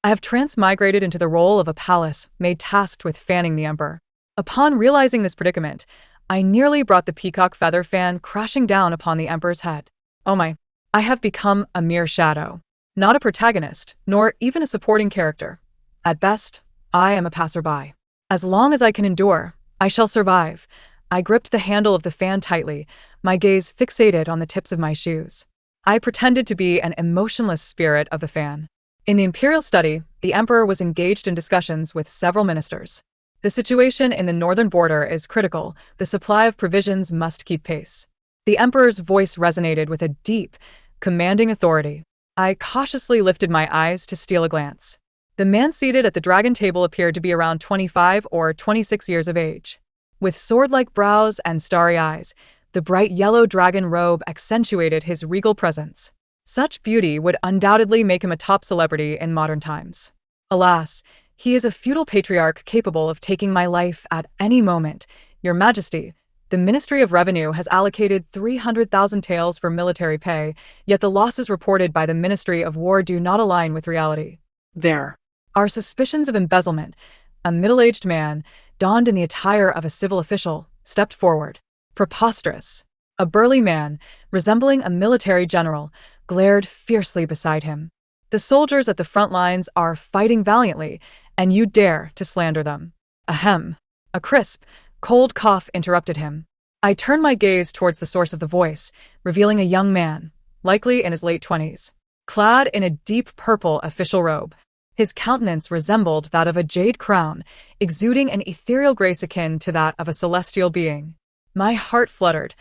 I have transmigrated into the role of a palace made tasked with fanning the emperor. Upon realizing this predicament, I nearly brought the peacock feather fan crashing down upon the emperor's head. Oh my, I have become a mere shadow. Not a protagonist, nor even a supporting character. At best, I am a passerby. As long as I can endure, I shall survive. I gripped the handle of the fan tightly, my gaze fixated on the tips of my shoes. I pretended to be an emotionless spirit of the fan. In the imperial study, the emperor was engaged in discussions with several ministers. The situation in the northern border is critical. The supply of provisions must keep pace. The emperor's voice resonated with a deep, commanding authority. I cautiously lifted my eyes to steal a glance. The man seated at the dragon table appeared to be around 25 or 26 years of age. With sword-like brows and starry eyes, the bright yellow dragon robe accentuated his regal presence. Such beauty would undoubtedly make him a top celebrity in modern times. Alas, he is a feudal patriarch capable of taking my life at any moment. Your Majesty, the Ministry of Revenue has allocated 300,000 taels for military pay, yet the losses reported by the Ministry of War do not align with reality. There are suspicions of embezzlement. A middle-aged man, donned in the attire of a civil official, stepped forward. Preposterous. A burly man, resembling a military general, glared fiercely beside him. The soldiers at the front lines are fighting valiantly, and you dare to slander them. Ahem. A crisp, cold cough interrupted him. I turned my gaze towards the source of the voice, revealing a young man, likely in his late 20s, clad in a deep purple official robe. His countenance resembled that of a jade crown, exuding an ethereal grace akin to that of a celestial being. My heart fluttered.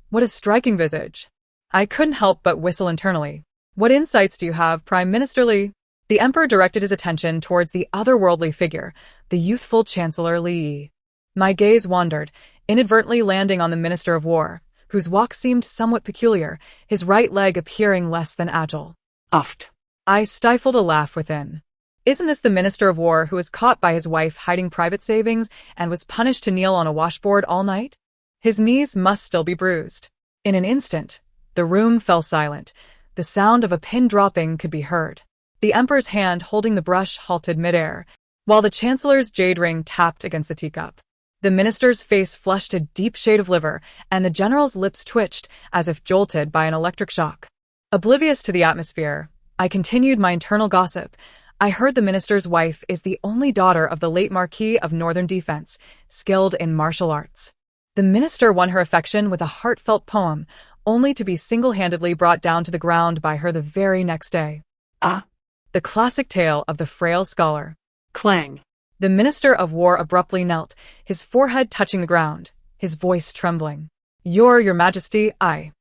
What a striking visage. I couldn't help but whistle internally. What insights do you have, Prime Minister Li? The emperor directed his attention towards the otherworldly figure, the youthful Chancellor Li. My gaze wandered, inadvertently landing on the Minister of War, whose walk seemed somewhat peculiar, his right leg appearing less than agile. Uffed. I stifled a laugh within. Isn't this the Minister of War who was caught by his wife hiding private savings and was punished to kneel on a washboard all night? His knees must still be bruised. In an instant, the room fell silent. The sound of a pin dropping could be heard. The emperor's hand holding the brush halted midair, while the chancellor's jade ring tapped against the teacup. The minister's face flushed a deep shade of liver, and the general's lips twitched as if jolted by an electric shock. Oblivious to the atmosphere, I continued my internal gossip. I heard the minister's wife is the only daughter of the late Marquis of Northern Defense, skilled in martial arts. The minister won her affection with a heartfelt poem, only to be single-handedly brought down to the ground by her the very next day. Ah. The classic tale of the frail scholar. Clang. The Minister of War abruptly knelt, his forehead touching the ground, his voice trembling. Your Majesty, I.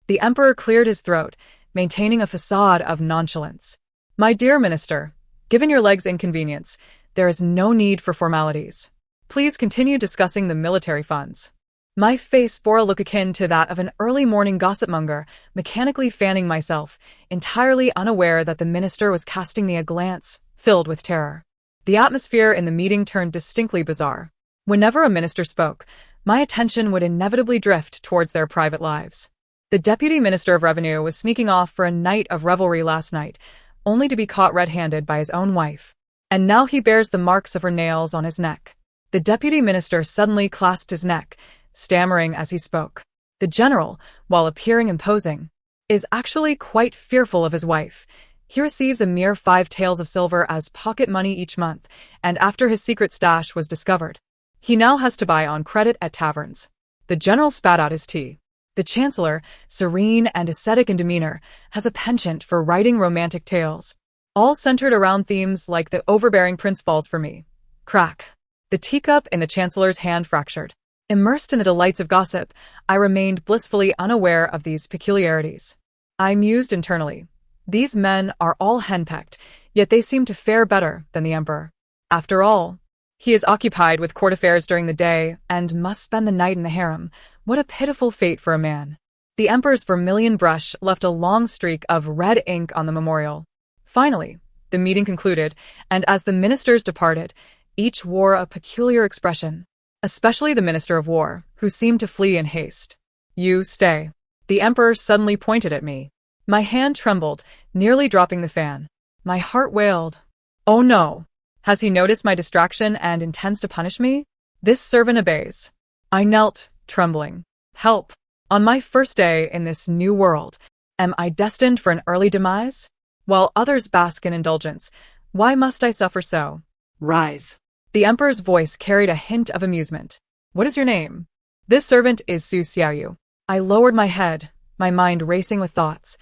The emperor cleared his throat, maintaining a facade of nonchalance. My dear minister, given your leg's inconvenience, there is no need for formalities. Please continue discussing the military funds. My face bore a look akin to that of an early morning gossipmonger, mechanically fanning myself, entirely unaware that the minister was casting me a glance filled with terror. The atmosphere in the meeting turned distinctly bizarre. Whenever a minister spoke, my attention would inevitably drift towards their private lives. The Deputy Minister of Revenue was sneaking off for a night of revelry last night, only to be caught red-handed by his own wife. And now he bears the marks of her nails on his neck. The Deputy Minister suddenly clasped his neck, stammering as he spoke. The general, while appearing imposing, is actually quite fearful of his wife. He receives a mere 5 taels of silver as pocket money each month, and after his secret stash was discovered, he now has to buy on credit at taverns. The general spat out his tea. The chancellor, serene and ascetic in demeanor, has a penchant for writing romantic tales, all centered around themes like the overbearing prince falls for me. Crack. The teacup in the chancellor's hand fractured. Immersed in the delights of gossip, I remained blissfully unaware of these peculiarities. I mused internally. These men are all henpecked, yet they seem to fare better than the emperor. After all, he is occupied with court affairs during the day and must spend the night in the harem. What a pitiful fate for a man. The emperor's vermilion brush left a long streak of red ink on the memorial. Finally, the meeting concluded, and as the ministers departed, each wore a peculiar expression. Especially the Minister of War, who seemed to flee in haste. You stay. The emperor suddenly pointed at me. My hand trembled, nearly dropping the fan. My heart wailed. Oh no! Has he noticed my distraction and intends to punish me? This servant obeys. I knelt, trembling. Help! On my first day in this new world, am I destined for an early demise? While others bask in indulgence, why must I suffer so? Rise. The emperor's voice carried a hint of amusement. What is your name? This servant is Su Xiaoyu. I lowered my head, my mind racing with thoughts.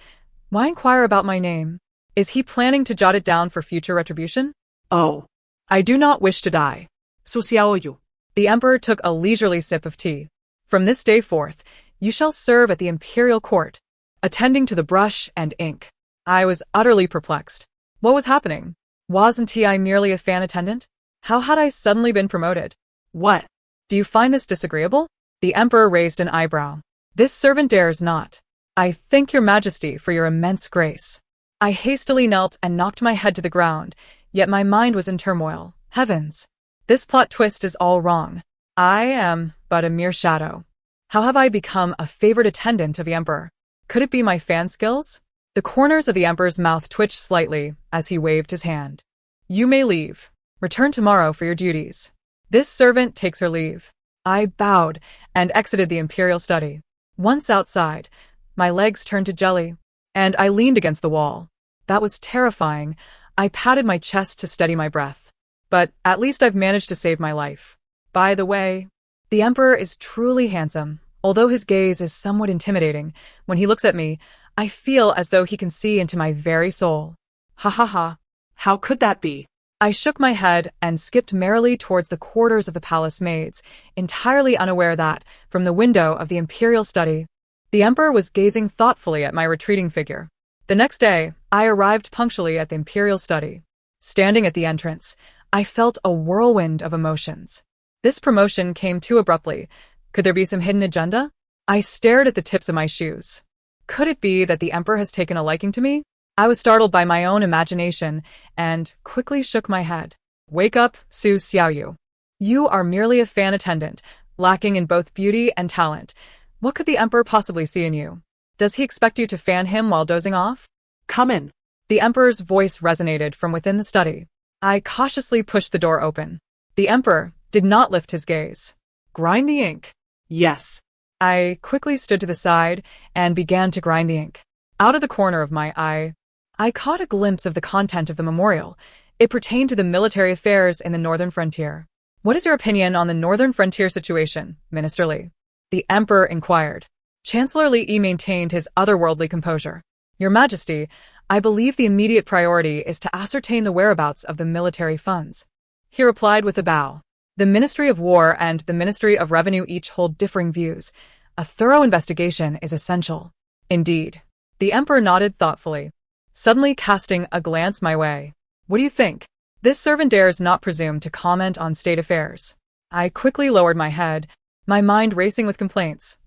Why inquire about my name? Is he planning to jot it down for future retribution? Oh. I do not wish to die. Su Xiaoyu. The emperor took a leisurely sip of tea. From this day forth, you shall serve at the imperial court, attending to the brush and ink. I was utterly perplexed. What was happening? Wasn't I merely a fan attendant? How had I suddenly been promoted? What? Do you find this disagreeable? The emperor raised an eyebrow. This servant dares not. I thank your majesty for your immense grace. I hastily knelt and knocked my head to the ground, yet my mind was in turmoil. Heavens! This plot twist is all wrong. I am but a mere shadow. How have I become a favored attendant of the emperor? Could it be my fan skills? The corners of the emperor's mouth twitched slightly as he waved his hand. You may leave. Return tomorrow for your duties. This servant takes her leave. I bowed and exited the imperial study. Once outside, my legs turned to jelly, and I leaned against the wall. That was terrifying. I patted my chest to steady my breath. But at least I've managed to save my life. By the way, the emperor is truly handsome. Although his gaze is somewhat intimidating, when he looks at me, I feel as though he can see into my very soul. Ha ha ha. How could that be? I shook my head and skipped merrily towards the quarters of the palace maids, entirely unaware that, from the window of the imperial study, the emperor was gazing thoughtfully at my retreating figure. The next day, I arrived punctually at the imperial study. Standing at the entrance, I felt a whirlwind of emotions. This promotion came too abruptly. Could there be some hidden agenda? I stared at the tips of my shoes. Could it be that the emperor has taken a liking to me? I was startled by my own imagination and quickly shook my head. Wake up, Su Xiaoyu. You are merely a fan attendant, lacking in both beauty and talent. What could the emperor possibly see in you? Does he expect you to fan him while dozing off? Come in. The emperor's voice resonated from within the study. I cautiously pushed the door open. The emperor did not lift his gaze. Grind the ink. Yes. I quickly stood to the side and began to grind the ink. Out of the corner of my eye, I caught a glimpse of the content of the memorial. It pertained to the military affairs in the northern frontier. What is your opinion on the northern frontier situation, Minister Li? The emperor inquired. Chancellor Li maintained his otherworldly composure. Your Majesty, I believe the immediate priority is to ascertain the whereabouts of the military funds. He replied with a bow. The Ministry of War and the Ministry of Revenue each hold differing views. A thorough investigation is essential. Indeed. The emperor nodded thoughtfully, suddenly casting a glance my way. What do you think? This servant dares not presume to comment on state affairs. I quickly lowered my head, my mind racing with complaints.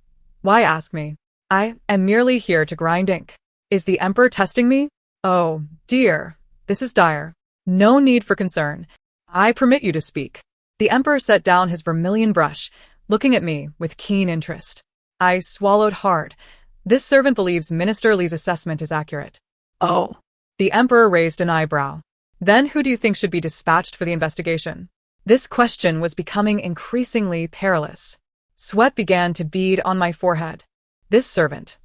Why ask me? I am merely here to grind ink. Is the emperor testing me? Oh, dear. This is dire. No need for concern. I permit you to speak. The emperor set down his vermilion brush, looking at me with keen interest. I swallowed hard. This servant believes Minister Li's assessment is accurate. Oh. The emperor raised an eyebrow. Then who do you think should be dispatched for the investigation? This question was becoming increasingly perilous. Sweat began to bead on my forehead. This servant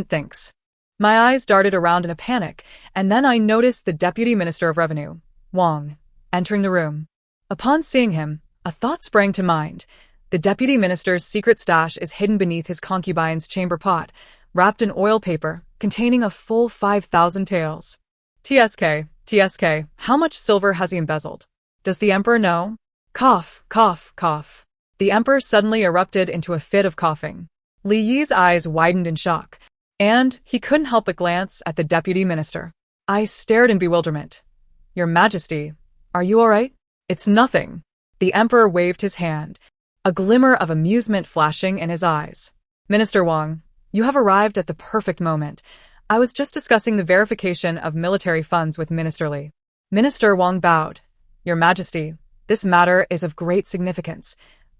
thinks. My eyes darted around in a panic, and then I noticed the Deputy Minister of Revenue, Wang, entering the room. Upon seeing him, a thought sprang to mind. The Deputy Minister's secret stash is hidden beneath his concubine's chamber pot, wrapped in oil paper, containing a full 5,000 taels. TSK, how much silver has he embezzled? Does the emperor know? Cough, cough, cough. The emperor suddenly erupted into a fit of coughing. Li Yi's eyes widened in shock, and he couldn't help but glance at the deputy minister. I stared in bewilderment. Your Majesty, are you all right? It's nothing. The emperor waved his hand, a glimmer of amusement flashing in his eyes. Minister Wang, you have arrived at the perfect moment. I was just discussing the verification of military funds with Minister Li. Minister Wang bowed. Your Majesty, this matter is of great significance.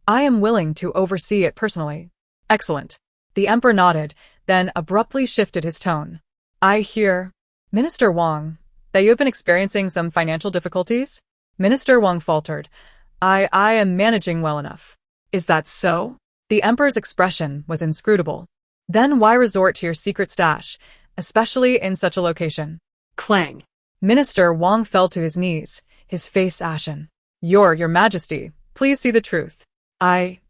I am willing to oversee it personally. Excellent. The emperor nodded, then abruptly shifted his tone. I hear. Minister Wang, that you have been experiencing some financial difficulties? Minister Wang faltered. I am managing well enough. Is that so? The emperor's expression was inscrutable. Then why resort to your secret stash, especially in such a location? Clang. Minister Wang fell to his knees, his face ashen. Your Majesty, please see the truth. I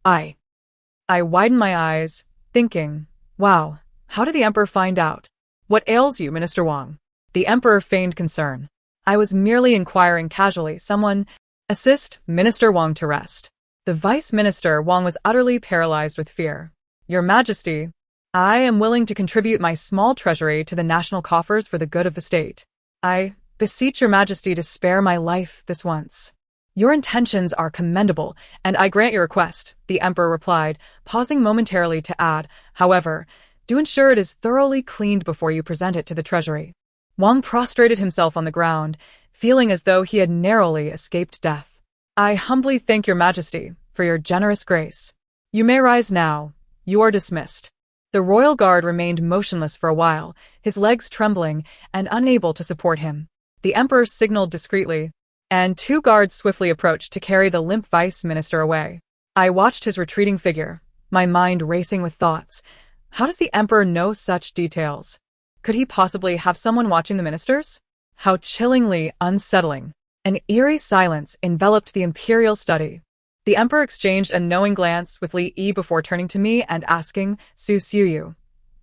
widened my eyes, thinking, wow, how did the emperor find out? What ails you, Minister Wang? The emperor feigned concern. I was merely inquiring casually. Someone assist Minister Wang to rest. The Vice Minister Wang was utterly paralyzed with fear. Your Majesty, I am willing to contribute my small treasury to the national coffers for the good of the state. I beseech your Majesty to spare my life this once. Your intentions are commendable, and I grant your request, the emperor replied, pausing momentarily to add, however, do ensure it is thoroughly cleaned before you present it to the treasury. Wang prostrated himself on the ground, feeling as though he had narrowly escaped death. I humbly thank your Majesty for your generous grace. You may rise now. You are dismissed. The royal guard remained motionless for a while, his legs trembling and unable to support him. The emperor signaled discreetly, and 2 guards swiftly approached to carry the limp vice minister away. I watched his retreating figure, my mind racing with thoughts. How does the emperor know such details? Could he possibly have someone watching the ministers? How chillingly unsettling. An eerie silence enveloped the imperial study. The emperor exchanged a knowing glance with Li Yi before turning to me and asking, Su Yu,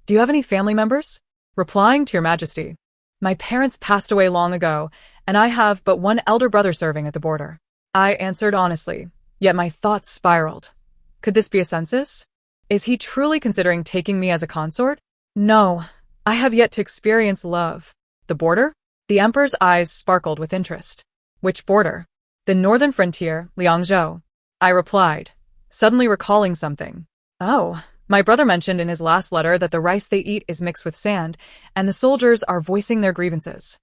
do you have any family members? Replying to your Majesty, my parents passed away long ago, and I have but one elder brother serving at the border. I answered honestly, yet my thoughts spiraled. Could this be a census? Is he truly considering taking me as a consort? No, I have yet to experience love. The border? The emperor's eyes sparkled with interest. Which border? The northern frontier, Liangzhou. I replied, suddenly recalling something. Oh, my brother mentioned in his last letter that the rice they eat is mixed with sand, and the soldiers are voicing their grievances.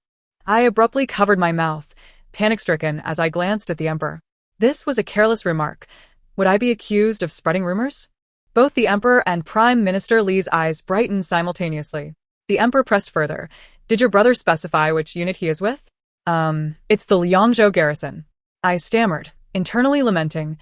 I abruptly covered my mouth, panic-stricken as I glanced at the emperor. This was a careless remark. Would I be accused of spreading rumors? Both the emperor and Prime Minister Li's eyes brightened simultaneously. The emperor pressed further. Did your brother specify which unit he is with? It's the Liangzhou garrison. I stammered, internally lamenting.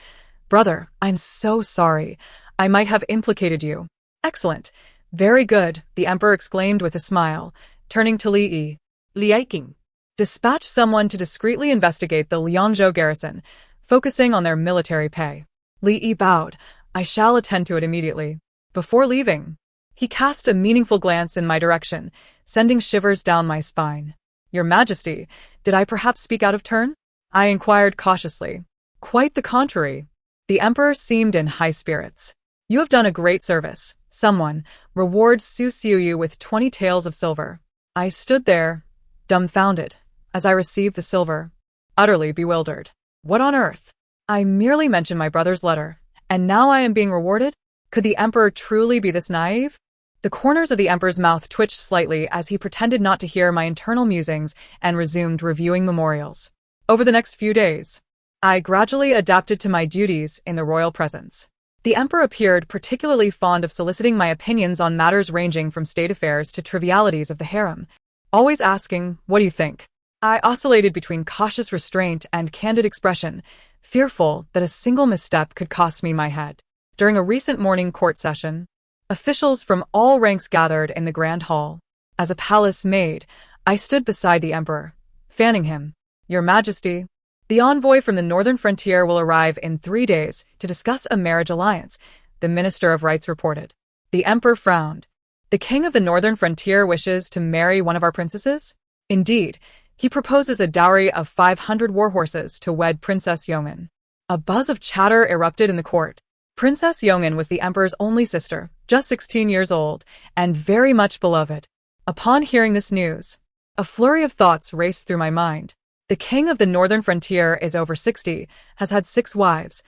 Brother, I'm so sorry. I might have implicated you. Excellent. Very good, the emperor exclaimed with a smile, turning to Li Yi. Liaking. Dispatch someone to discreetly investigate the Liangzhou garrison, focusing on their military pay. Li Yi bowed. I shall attend to it immediately. Before leaving, he cast a meaningful glance in my direction, sending shivers down my spine. Your Majesty, did I perhaps speak out of turn? I inquired cautiously. Quite the contrary. The emperor seemed in high spirits. You have done a great service. Someone, reward Su Yu with 20 taels of silver. I stood there, dumbfounded, as I received the silver, utterly bewildered. What on earth? I merely mentioned my brother's letter, and now I am being rewarded? Could the emperor truly be this naive? The corners of the emperor's mouth twitched slightly as he pretended not to hear my internal musings and resumed reviewing memorials. Over the next few days, I gradually adapted to my duties in the royal presence. The emperor appeared particularly fond of soliciting my opinions on matters ranging from state affairs to trivialities of the harem, always asking, what do you think? I oscillated between cautious restraint and candid expression, fearful that a single misstep could cost me my head. During a recent morning court session, officials from all ranks gathered in the grand hall. As a palace maid, I stood beside the emperor, fanning him. Your Majesty, the envoy from the northern frontier will arrive in 3 days to discuss a marriage alliance, the Minister of Rights reported. The emperor frowned. The king of the northern frontier wishes to marry one of our princesses? Indeed, he proposes a dowry of 500 war horses to wed Princess Yong'an. A buzz of chatter erupted in the court. Princess Yong'an was the emperor's only sister, just 16 years old, and very much beloved. Upon hearing this news, a flurry of thoughts raced through my mind. The king of the northern frontier is over 60, has had 6 wives,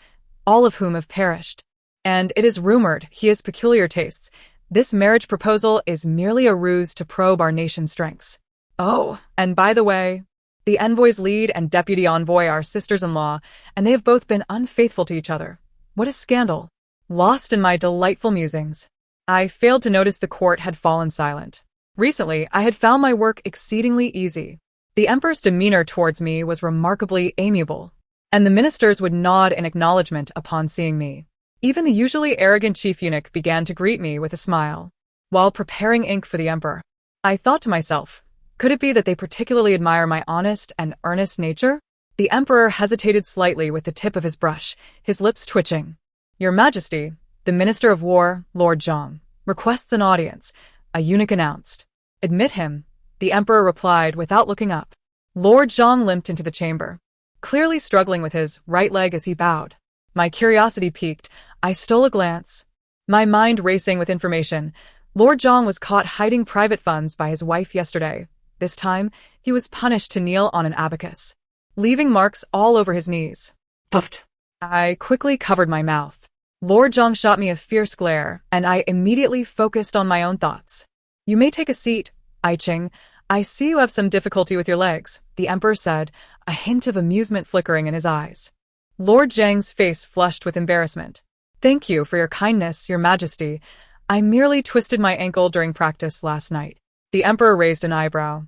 all of whom have perished. And it is rumored he has peculiar tastes. This marriage proposal is merely a ruse to probe our nation's strengths. Oh, and by the way, the envoy's lead and deputy envoy are sisters-in-law, and they have both been unfaithful to each other. What a scandal. Lost in my delightful musings, I failed to notice the court had fallen silent. Recently, I had found my work exceedingly easy. The emperor's demeanor towards me was remarkably amiable, and the ministers would nod in acknowledgement upon seeing me. Even the usually arrogant chief eunuch began to greet me with a smile. While preparing ink for the emperor, I thought to myself, could it be that they particularly admire my honest and earnest nature? The emperor hesitated slightly with the tip of his brush, his lips twitching. Your Majesty, the Minister of War, Lord Zhang, requests an audience, a eunuch announced. Admit him, the emperor replied without looking up. Lord Zhang limped into the chamber, clearly struggling with his right leg as he bowed. My curiosity piqued. I stole a glance, my mind racing with information. Lord Zhang was caught hiding private funds by his wife yesterday. This time, he was punished to kneel on an abacus, leaving marks all over his knees. Puffed. I quickly covered my mouth. Lord Zhang shot me a fierce glare, and I immediately focused on my own thoughts. You may take a seat, I Ching. I see you have some difficulty with your legs, the emperor said, a hint of amusement flickering in his eyes. Lord Zhang's face flushed with embarrassment. Thank you for your kindness, Your Majesty. I merely twisted my ankle during practice last night. The emperor raised an eyebrow.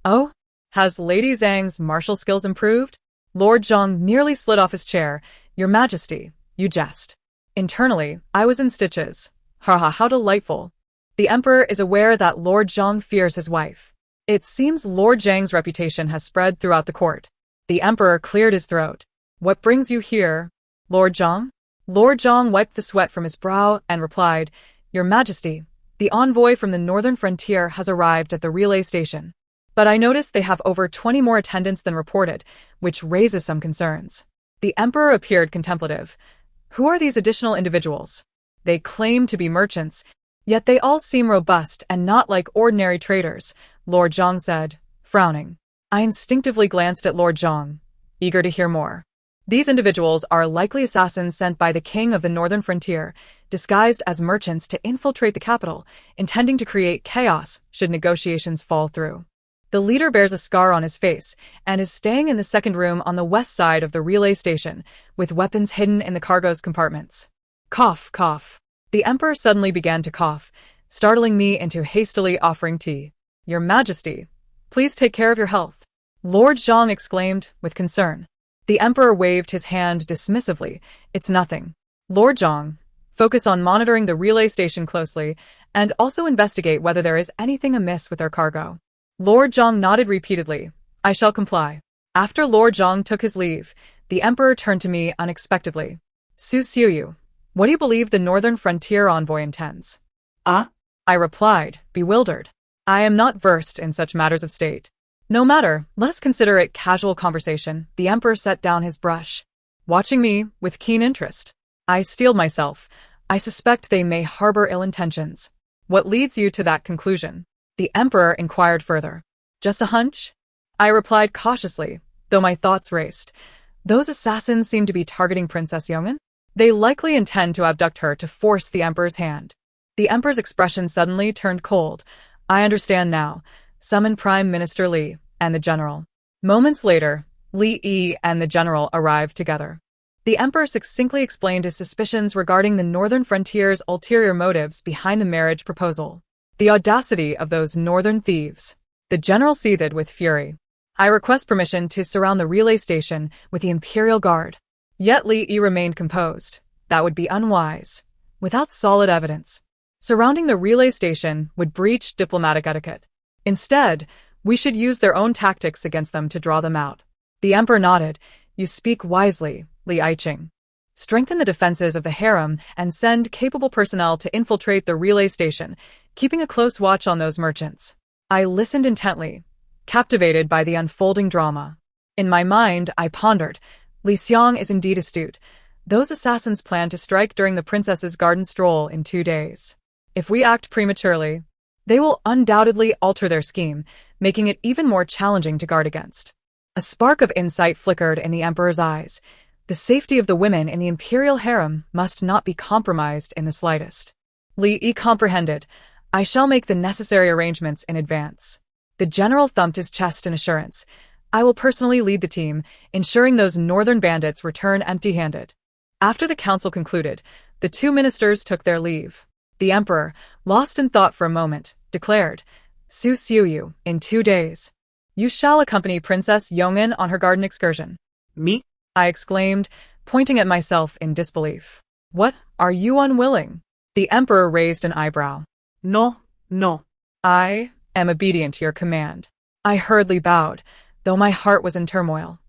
Oh? Has Lady Zhang's martial skills improved? Lord Zhang nearly slid off his chair. Your Majesty, you jest. Internally, I was in stitches. Haha, how delightful. The emperor is aware that Lord Zhang fears his wife. It seems Lord Zhang's reputation has spread throughout the court. The emperor cleared his throat. What brings you here, Lord Zhang? Lord Zhang wiped the sweat from his brow and replied, Your Majesty, the envoy from the northern frontier has arrived at the relay station. But I noticed they have over 20 more attendants than reported, which raises some concerns. The emperor appeared contemplative. Who are these additional individuals? They claim to be merchants, yet they all seem robust and not like ordinary traders, Lord Zhang said, frowning. I instinctively glanced at Lord Zhang, eager to hear more. These individuals are likely assassins sent by the king of the northern frontier, disguised as merchants to infiltrate the capital, intending to create chaos should negotiations fall through. The leader bears a scar on his face and is staying in the second room on the west side of the relay station, with weapons hidden in the cargo's compartments. Cough, cough. The emperor suddenly began to cough, startling me into hastily offering tea. Your Majesty, please take care of your health, Lord Zhang exclaimed with concern. The emperor waved his hand dismissively. It's nothing. Lord Zhang, focus on monitoring the relay station closely and also investigate whether there is anything amiss with their cargo. Lord Zhang nodded repeatedly. I shall comply. After Lord Zhang took his leave, the emperor turned to me unexpectedly. Su Xiuyu, what do you believe the northern frontier envoy intends? I replied, bewildered. I am not versed in such matters of state. No matter, let's consider it casual conversation. The emperor set down his brush, watching me with keen interest. I steeled myself. I suspect they may harbor ill intentions. What leads you to that conclusion? The emperor inquired further. Just a hunch? I replied cautiously, though my thoughts raced. Those assassins seem to be targeting Princess Yong'an. They likely intend to abduct her to force the emperor's hand. The emperor's expression suddenly turned cold. I understand now. Summon Prime Minister Li and the general. Moments later, Li Yi and the general arrived together. The emperor succinctly explained his suspicions regarding the northern frontier's ulterior motives behind the marriage proposal. The audacity of those northern thieves. The general seethed with fury. I request permission to surround the relay station with the Imperial Guard. Yet Li Yi remained composed. That would be unwise. Without solid evidence, surrounding the relay station would breach diplomatic etiquette. Instead, we should use their own tactics against them to draw them out. The emperor nodded. You speak wisely, Li Aiqing. Strengthen the defenses of the harem and send capable personnel to infiltrate the relay station, keeping a close watch on those merchants. I listened intently, captivated by the unfolding drama. In my mind, I pondered. Li Xiang is indeed astute. Those assassins plan to strike during the princess's garden stroll in 2 days. If we act prematurely, they will undoubtedly alter their scheme, making it even more challenging to guard against. A spark of insight flickered in the emperor's eyes. The safety of the women in the imperial harem must not be compromised in the slightest. Li Yi comprehended. I shall make the necessary arrangements in advance. The general thumped his chest in assurance. I will personally lead the team, ensuring those northern bandits return empty-handed. After the council concluded, the 2 ministers took their leave. The emperor, lost in thought for a moment, declared, Su Xiuyu, in 2 days. You shall accompany Princess Yongin on her garden excursion. Me? I exclaimed, pointing at myself in disbelief. What, are you unwilling? The emperor raised an eyebrow. No, no. I am obedient to your command. I hurriedly bowed, though my heart was in turmoil.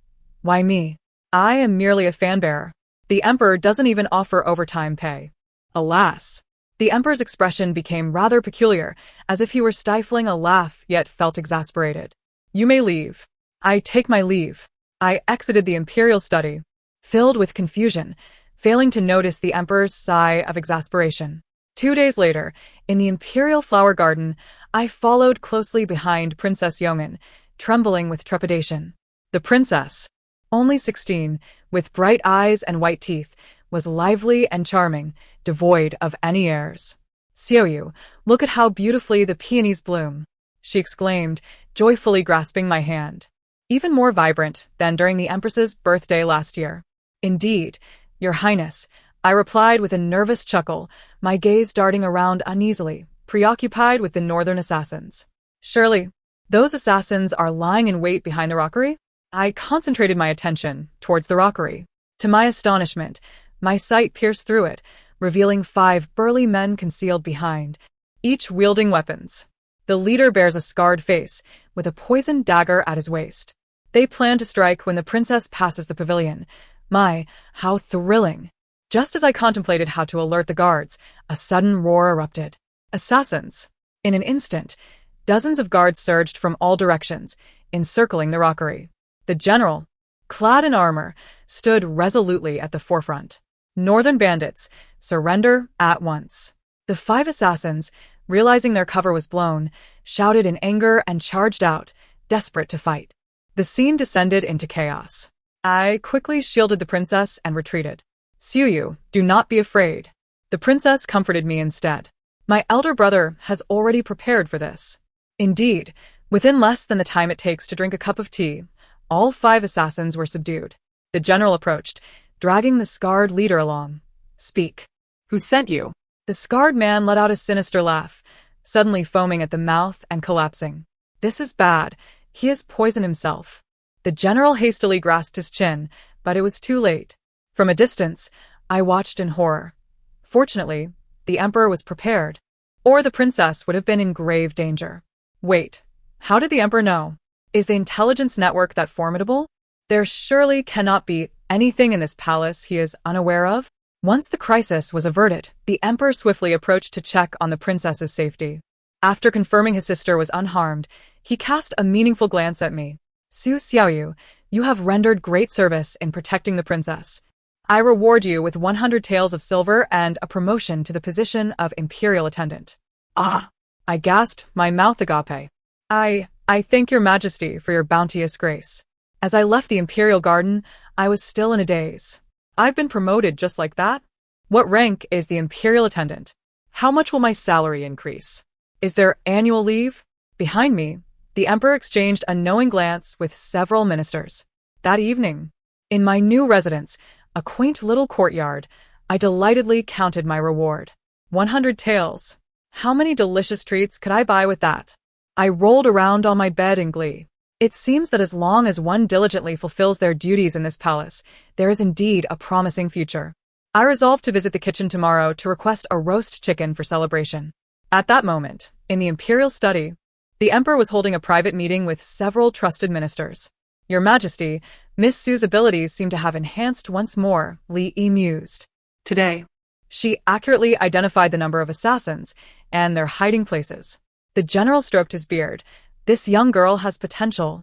Why me? I am merely a fan-bearer. The emperor doesn't even offer overtime pay. Alas. The emperor's expression became rather peculiar, as if he were stifling a laugh yet felt exasperated. You may leave. I take my leave. I exited the imperial study, filled with confusion, failing to notice the emperor's sigh of exasperation. 2 days later, in the imperial flower garden, I followed closely behind Princess Yongin, trembling with trepidation. The princess, only 16, with bright eyes and white teeth, was lively and charming, devoid of any airs. Xiaoyu, look at how beautifully the peonies bloom, she exclaimed, joyfully grasping my hand. Even more vibrant than during the Empress's birthday last year. Indeed, Your Highness, I replied with a nervous chuckle, my gaze darting around uneasily, preoccupied with the northern assassins. Surely, those assassins are lying in wait behind the rockery? I concentrated my attention towards the rockery. To my astonishment, my sight pierced through it, revealing 5 burly men concealed behind, each wielding weapons. The leader bears a scarred face, with a poisoned dagger at his waist. They plan to strike when the princess passes the pavilion. My, how thrilling! Just as I contemplated how to alert the guards, a sudden roar erupted. Assassins! In an instant, dozens of guards surged from all directions, encircling the rockery. The general, clad in armor, stood resolutely at the forefront. Northern bandits, surrender at once. The 5 assassins, realizing their cover was blown, shouted in anger and charged out, desperate to fight. The scene descended into chaos. I quickly shielded the princess and retreated. Xiaoyu, do not be afraid. The princess comforted me instead. My elder brother has already prepared for this. Indeed, within less than the time it takes to drink a cup of tea, all 5 assassins were subdued. The general approached, dragging the scarred leader along. Speak. Who sent you? The scarred man let out a sinister laugh, suddenly foaming at the mouth and collapsing. This is bad. He has poisoned himself. The general hastily grasped his chin, but it was too late. From a distance, I watched in horror. Fortunately, the emperor was prepared, or the princess would have been in grave danger. Wait, how did the emperor know? Is the intelligence network that formidable? There surely cannot be anything in this palace he is unaware of. Once the crisis was averted, the emperor swiftly approached to check on the princess's safety. After confirming his sister was unharmed, he cast a meaningful glance at me. Su Xiaoyu, you have rendered great service in protecting the princess. I reward you with 100 taels of silver and a promotion to the position of imperial attendant. Ah! I gasped, my mouth agape. I thank your majesty for your bounteous grace. As I left the imperial garden, I was still in a daze. I've been promoted just like that? What rank is the imperial attendant? How much will my salary increase? Is there annual leave? Behind me, the emperor exchanged a knowing glance with several ministers. That evening, in my new residence, a quaint little courtyard, I delightedly counted my reward. 100 taels. How many delicious treats could I buy with that? I rolled around on my bed in glee. It seems that as long as one diligently fulfills their duties in this palace, there is indeed a promising future. I resolved to visit the kitchen tomorrow to request a roast chicken for celebration. At that moment, in the imperial study, the emperor was holding a private meeting with several trusted ministers. Your Majesty, Miss Su's abilities seem to have enhanced once more, Li Yi mused. Today. She accurately identified the number of assassins and their hiding places. The general stroked his beard. This young girl has potential.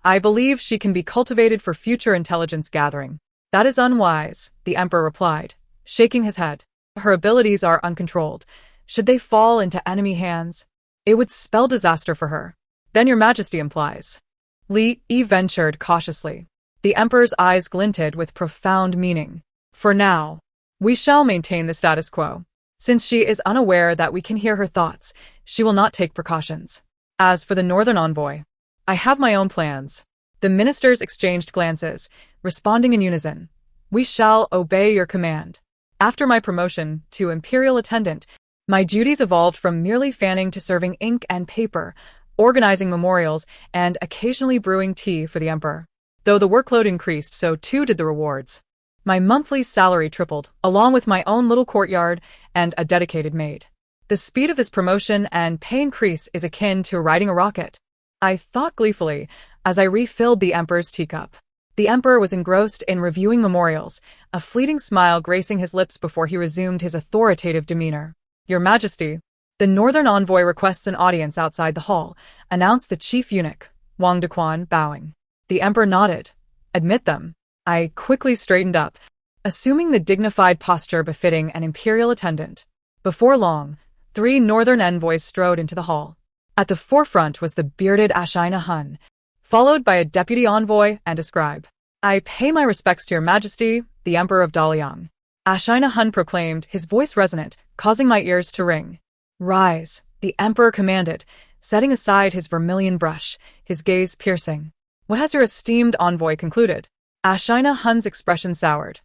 I believe she can be cultivated for future intelligence gathering. That is unwise, the emperor replied, shaking his head. Her abilities are uncontrolled. Should they fall into enemy hands, it would spell disaster for her. Then your majesty implies. Li Yi ventured cautiously. The emperor's eyes glinted with profound meaning. For now, we shall maintain the status quo. Since she is unaware that we can hear her thoughts, she will not take precautions. As for the northern envoy, I have my own plans. The ministers exchanged glances, responding in unison. We shall obey your command. After my promotion to imperial attendant, my duties evolved from merely fanning to serving ink and paper, organizing memorials, and occasionally brewing tea for the emperor. Though the workload increased, so too did the rewards. My monthly salary tripled, along with my own little courtyard and a dedicated maid. The speed of this promotion and pay increase is akin to riding a rocket, I thought gleefully as I refilled the emperor's teacup. The emperor was engrossed in reviewing memorials, a fleeting smile gracing his lips before he resumed his authoritative demeanor. Your Majesty, the northern envoy requests an audience outside the hall, announced the chief eunuch, Wang Dequan, bowing. The emperor nodded. Admit them. I quickly straightened up, assuming the dignified posture befitting an imperial attendant. Before long, 3 northern envoys strode into the hall. At the forefront was the bearded Ashina Hun, followed by a deputy envoy and a scribe. I pay my respects to your Majesty, the Emperor of Daliang. Ashina Hun proclaimed, his voice resonant, causing my ears to ring. Rise, the Emperor commanded, setting aside his vermilion brush, his gaze piercing. What has your esteemed envoy concluded? Ashina Hun's expression soured.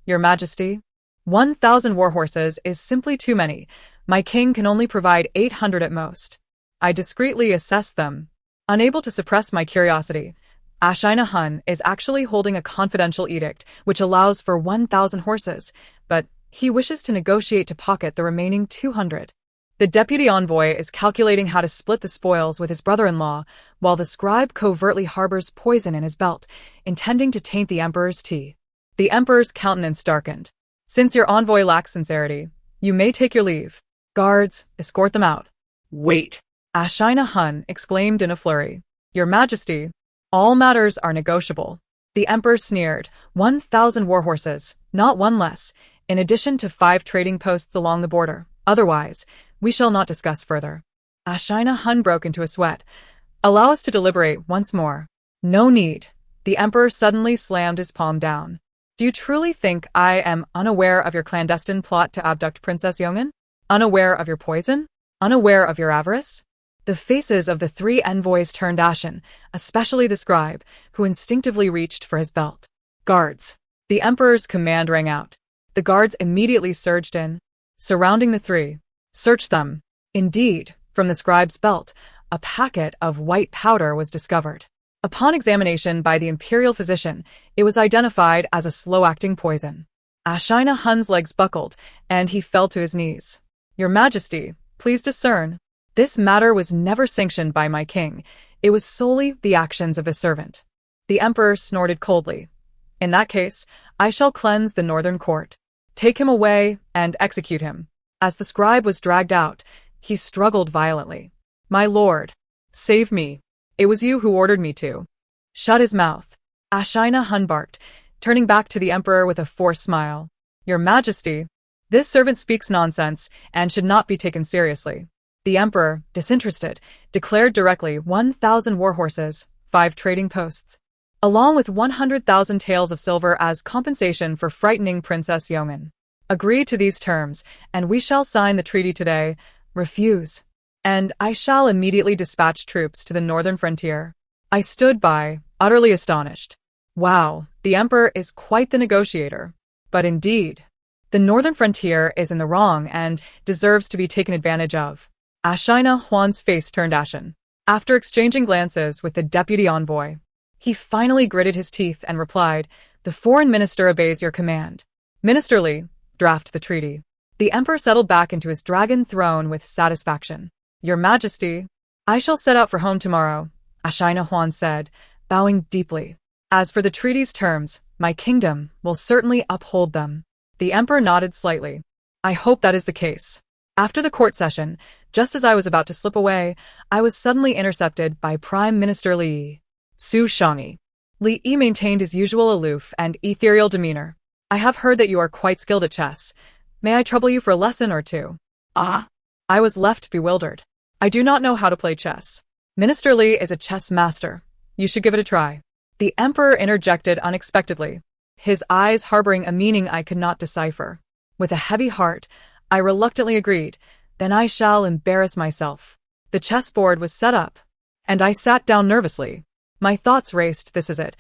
Your Majesty, 1,000 warhorses is simply too many. My king can only provide 800 at most. I discreetly assessed them. Unable to suppress my curiosity, Ashina Hun is actually holding a confidential edict which allows for 1,000 horses, but he wishes to negotiate to pocket the remaining 200. The deputy envoy is calculating how to split the spoils with his brother-in-law, while the scribe covertly harbors poison in his belt, intending to taint the emperor's tea. The emperor's countenance darkened. Since your envoy lacks sincerity, you may take your leave. Guards, escort them out. Wait. Ashina Hun exclaimed in a flurry. Your Majesty, all matters are negotiable. The emperor sneered. 1,000 warhorses, not one less, in addition to 5 trading posts along the border. Otherwise, we shall not discuss further. Ashina Hun broke into a sweat. Allow us to deliberate once more. No need. The emperor suddenly slammed his palm down. Do you truly think I am unaware of your clandestine plot to abduct Princess Yongin? Unaware of your poison? Unaware of your avarice? The faces of the 3 envoys turned ashen, especially the scribe, who instinctively reached for his belt. Guards. The emperor's command rang out. The guards immediately surged in, surrounding the 3. Search them. Indeed, from the scribe's belt, a packet of white powder was discovered. Upon examination by the imperial physician, it was identified as a slow-acting poison. Ashina Hun's legs buckled, and he fell to his knees. Your Majesty, please discern. This matter was never sanctioned by my king. It was solely the actions of his servant. The emperor snorted coldly. In that case, I shall cleanse the northern court. Take him away and execute him. As the scribe was dragged out, he struggled violently. My lord, save me. It was you who ordered me to. Shut his mouth. Ashina Hun barked, turning back to the emperor with a forced smile. Your Majesty, this servant speaks nonsense and should not be taken seriously. The emperor, disinterested, declared directly 1,000 warhorses, 5 trading posts, along with 100,000 taels of silver as compensation for frightening Princess Yongin. Agree to these terms, and we shall sign the treaty today. Refuse, and I shall immediately dispatch troops to the northern frontier. I stood by, utterly astonished. Wow, the emperor is quite the negotiator. But indeed, the northern frontier is in the wrong and deserves to be taken advantage of. Ashina Huan's face turned ashen. After exchanging glances with the deputy envoy, he finally gritted his teeth and replied, the foreign minister obeys your command. Minister Li, draft the treaty. The emperor settled back into his dragon throne with satisfaction. Your Majesty, I shall set out for home tomorrow, Ashina Huan said, bowing deeply. As for the treaty's terms, my kingdom will certainly uphold them. The emperor nodded slightly. I hope that is the case. After the court session, just as I was about to slip away, I was suddenly intercepted by Prime Minister Li Su Shangyi. Li Yi maintained his usual aloof and ethereal demeanor. I have heard that you are quite skilled at chess. May I trouble you for a lesson or two? Ah? I was left bewildered. I do not know how to play chess. Minister Li is a chess master. You should give it a try. The emperor interjected unexpectedly, his eyes harboring a meaning I could not decipher. With a heavy heart, I reluctantly agreed. Then I shall embarrass myself. The chessboard was set up, and I sat down nervously. My thoughts raced. This is it.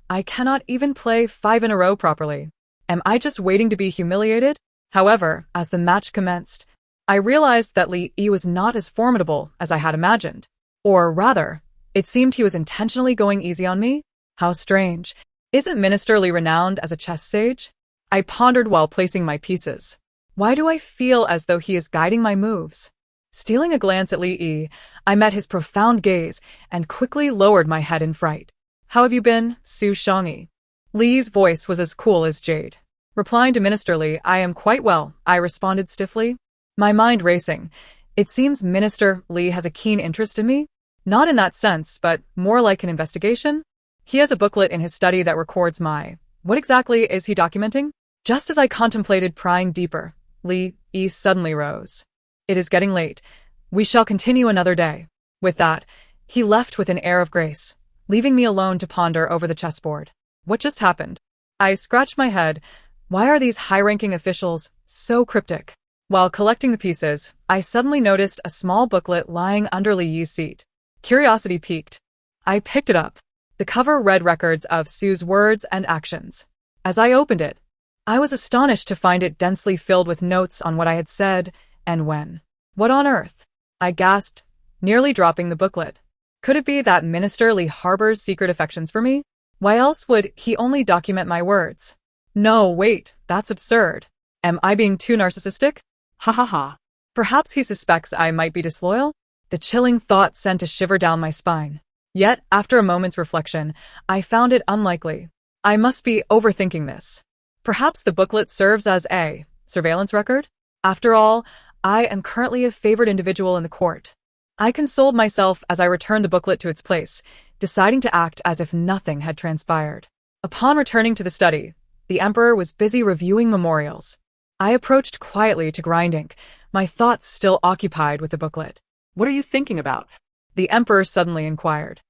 I cannot even play 5 in a row properly. Am I just waiting to be humiliated? However, as the match commenced, I realized that Li Yi was not as formidable as I had imagined. Or rather, it seemed he was intentionally going easy on me. How strange. Isn't Minister Li renowned as a chess sage? I pondered while placing my pieces. Why do I feel as though he is guiding my moves? Stealing a glance at Li Yi, I met his profound gaze and quickly lowered my head in fright. How have you been, Su Shangyi? Li's voice was as cool as jade. Replying to Minister Li, I am quite well, I responded stiffly. My mind racing. It seems Minister Li has a keen interest in me. Not in that sense, but more like an investigation. He has a booklet in his study that records What exactly is he documenting? Just as I contemplated prying deeper, Li Yi suddenly rose. It is getting late. We shall continue another day. With that, he left with an air of grace, leaving me alone to ponder over the chessboard. What just happened? I scratched my head. Why are these high-ranking officials so cryptic? While collecting the pieces, I suddenly noticed a small booklet lying under Li Yi's seat. Curiosity piqued. I picked it up. The cover read records of Su's words and actions. As I opened it, I was astonished to find it densely filled with notes on what I had said and when. What on earth? I gasped, nearly dropping the booklet. Could it be that Minister Li harbors secret affections for me? Why else would he only document my words? No, wait, that's absurd. Am I being too narcissistic? Ha ha ha. Perhaps he suspects I might be disloyal? The chilling thought sent a shiver down my spine. Yet, after a moment's reflection, I found it unlikely. I must be overthinking this. Perhaps the booklet serves as a surveillance record? After all, I am currently a favored individual in the court. I consoled myself as I returned the booklet to its place, deciding to act as if nothing had transpired. Upon returning to the study, the Emperor was busy reviewing memorials. I approached quietly to grind ink, my thoughts still occupied with the booklet. What are you thinking about? The Emperor suddenly inquired.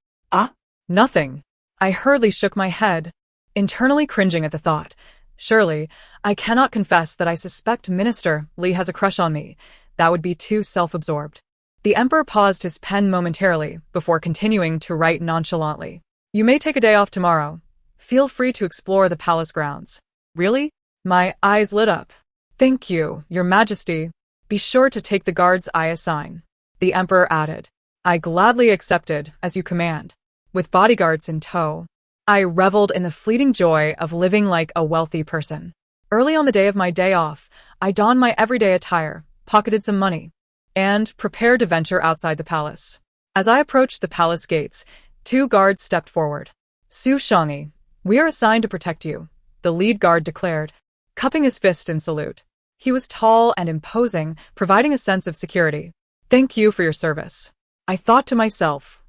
Nothing. I hurriedly shook my head, internally cringing at the thought. Surely, I cannot confess that I suspect Minister Li has a crush on me. That would be too self-absorbed. The Emperor paused his pen momentarily before continuing to write nonchalantly. You may take a day off tomorrow. Feel free to explore the palace grounds. Really? My eyes lit up. Thank you, Your Majesty. Be sure to take the guards I assign. The Emperor added. I gladly accepted, as you command. With bodyguards in tow, I reveled in the fleeting joy of living like a wealthy person. Early on the day of my day off, I donned my everyday attire, pocketed some money, and prepared to venture outside the palace. As I approached the palace gates, 2 guards stepped forward. Su Shangyi, we are assigned to protect you, the lead guard declared, cupping his fist in salute. He was tall and imposing, providing a sense of security. Thank you for your service. I thought to myself,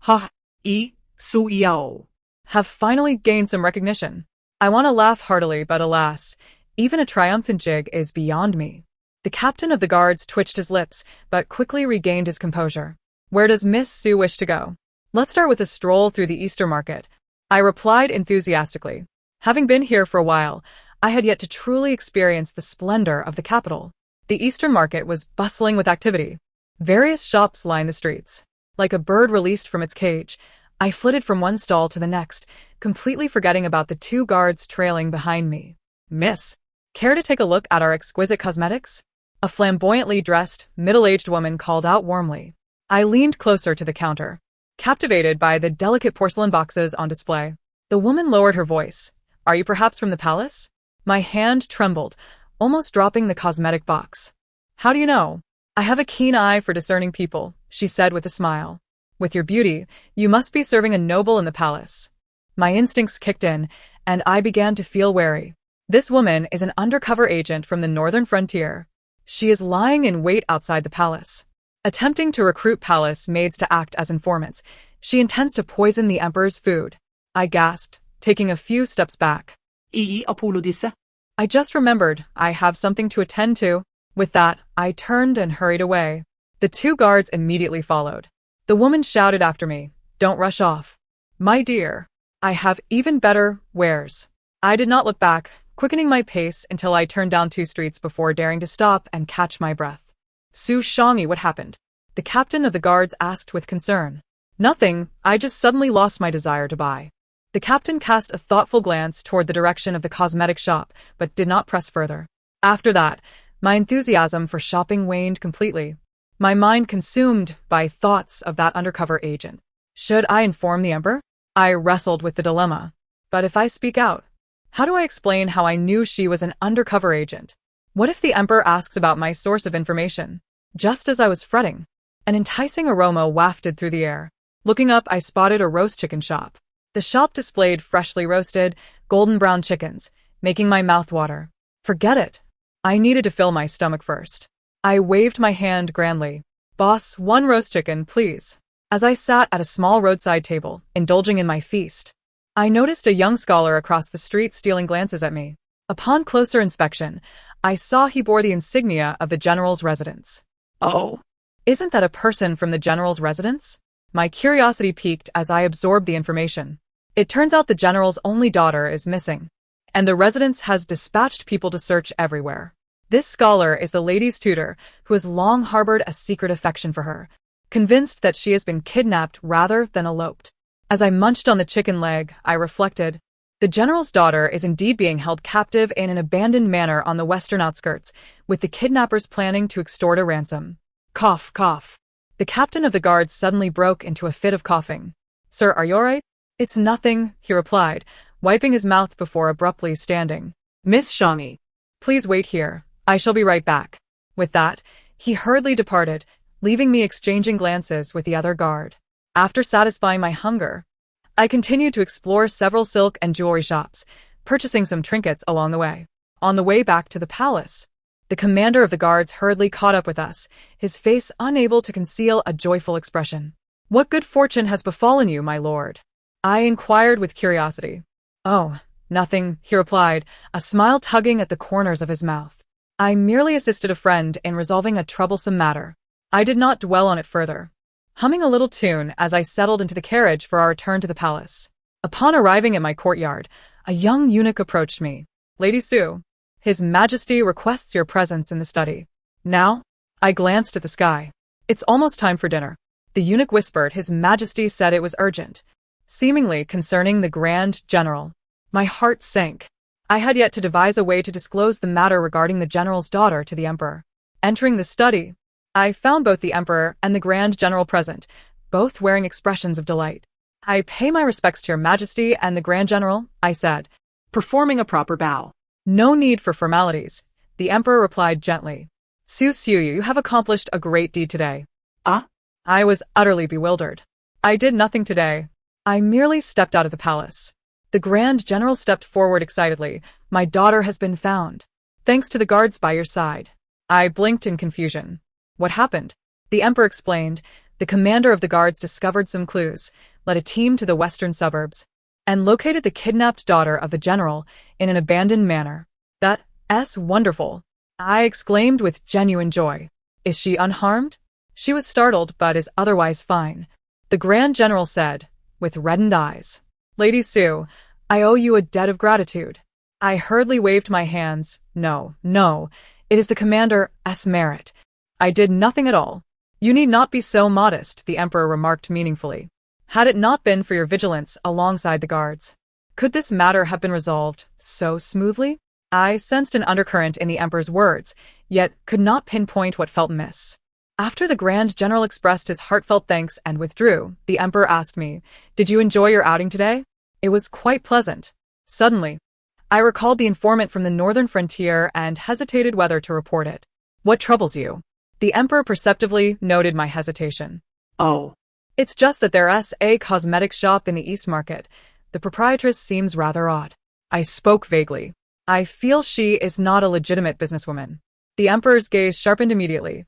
Su Yao. Have finally gained some recognition. I want to laugh heartily, but alas, even a triumphant jig is beyond me. The captain of the guards twitched his lips, but quickly regained his composure. Where does Miss Su wish to go? Let's start with a stroll through the Easter market, I replied enthusiastically. Having been here for a while, I had yet to truly experience the splendor of the capital. The Eastern market was bustling with activity. Various shops lined the streets. Like a bird released from its cage, I flitted from one stall to the next, completely forgetting about the 2 guards trailing behind me. Miss, care to take a look at our exquisite cosmetics? A flamboyantly dressed, middle-aged woman called out warmly. I leaned closer to the counter, captivated by the delicate porcelain boxes on display. The woman lowered her voice. Are you perhaps from the palace? My hand trembled, almost dropping the cosmetic box. How do you know? I have a keen eye for discerning people, she said with a smile. With your beauty, you must be serving a noble in the palace. My instincts kicked in, and I began to feel wary. This woman is an undercover agent from the northern frontier. She is lying in wait outside the palace, attempting to recruit palace maids to act as informants. She intends to poison the emperor's food. I gasped, taking a few steps back. I just remembered I have something to attend to. With that, I turned and hurried away. The 2 guards immediately followed. The woman shouted after me, Don't rush off. My dear, I have even better wares. I did not look back, quickening my pace until I turned down 2 streets before daring to stop and catch my breath. Su Shangyi, what happened? The captain of the guards asked with concern. Nothing, I just suddenly lost my desire to buy. The captain cast a thoughtful glance toward the direction of the cosmetic shop, but did not press further. After that, my enthusiasm for shopping waned completely. My mind consumed by thoughts of that undercover agent. Should I inform the emperor? I wrestled with the dilemma. But if I speak out, how do I explain how I knew she was an undercover agent? What if the emperor asks about my source of information? Just as I was fretting, an enticing aroma wafted through the air. Looking up, I spotted a roast chicken shop. The shop displayed freshly roasted, golden brown chickens, making my mouth water. Forget it. I needed to fill my stomach first. I waved my hand grandly. Boss, 1 roast chicken, please. As I sat at a small roadside table, indulging in my feast, I noticed a young scholar across the street stealing glances at me. Upon closer inspection, I saw he bore the insignia of the general's residence. Oh, Isn't that a person from the general's residence? My curiosity piqued as I absorbed the information. It turns out the general's only daughter is missing, and the residence has dispatched people to search everywhere. This scholar is the lady's tutor who has long harbored a secret affection for her, convinced that she has been kidnapped rather than eloped. As I munched on the chicken leg, I reflected, the general's daughter is indeed being held captive in an abandoned manor on the western outskirts, with the kidnappers planning to extort a ransom. Cough, cough. The captain of the guards suddenly broke into a fit of coughing. Sir, are you all right? It's nothing, he replied, wiping his mouth before abruptly standing. Miss Shawnee. Please wait here. I shall be right back. With that, he hurriedly departed, leaving me exchanging glances with the other guard. After satisfying my hunger, I continued to explore several silk and jewelry shops, purchasing some trinkets along the way. On the way back to the palace, the commander of the guards hurriedly caught up with us, his face unable to conceal a joyful expression. What good fortune has befallen you, my lord? I inquired with curiosity. Oh, nothing, he replied, a smile tugging at the corners of his mouth. I merely assisted a friend in resolving a troublesome matter. I did not dwell on it further, humming a little tune as I settled into the carriage for our return to the palace. Upon arriving at my courtyard, a young eunuch approached me. Lady Sue, His Majesty requests your presence in the study. Now? I glanced at the sky. It's almost time for dinner. The eunuch whispered. His Majesty said it was urgent, seemingly concerning the Grand General. My heart sank. I had yet to devise a way to disclose the matter regarding the general's daughter to the emperor. Entering the study, I found both the emperor and the Grand General present, both wearing expressions of delight. I pay my respects to your Majesty and the Grand General, I said, Performing a proper bow. No need for formalities, the emperor replied gently. Su, you have accomplished a great deed today. Ah? I was utterly bewildered. I did nothing today. I merely stepped out of the palace. The Grand General stepped forward excitedly. My daughter has been found. Thanks to the guards by your side. I blinked in confusion. What happened? The emperor explained. The commander of the guards discovered some clues, led a team to the western suburbs, and located the kidnapped daughter of the general in an abandoned manor. That's wonderful, I exclaimed with genuine joy. Is she unharmed? She was startled but is otherwise fine, the Grand General said, with reddened eyes. Lady Sue, I owe you a debt of gratitude. I hurriedly waved my hands. No, it is the commander's merit. I did nothing at all. You need not be so modest, the emperor remarked meaningfully. Had it not been for your vigilance alongside the guards, could this matter have been resolved so smoothly? I sensed an undercurrent in the emperor's words, yet could not pinpoint what felt amiss. After the Grand General expressed his heartfelt thanks and withdrew, the emperor asked me, Did you enjoy your outing today? It was quite pleasant. Suddenly, I recalled the informant from the northern frontier and hesitated whether to report it. What troubles you? The emperor perceptively noted my hesitation. Oh. It's just that there's a cosmetics shop in the East Market. The proprietress seems rather odd. I spoke vaguely. I feel she is not a legitimate businesswoman. The emperor's gaze sharpened immediately.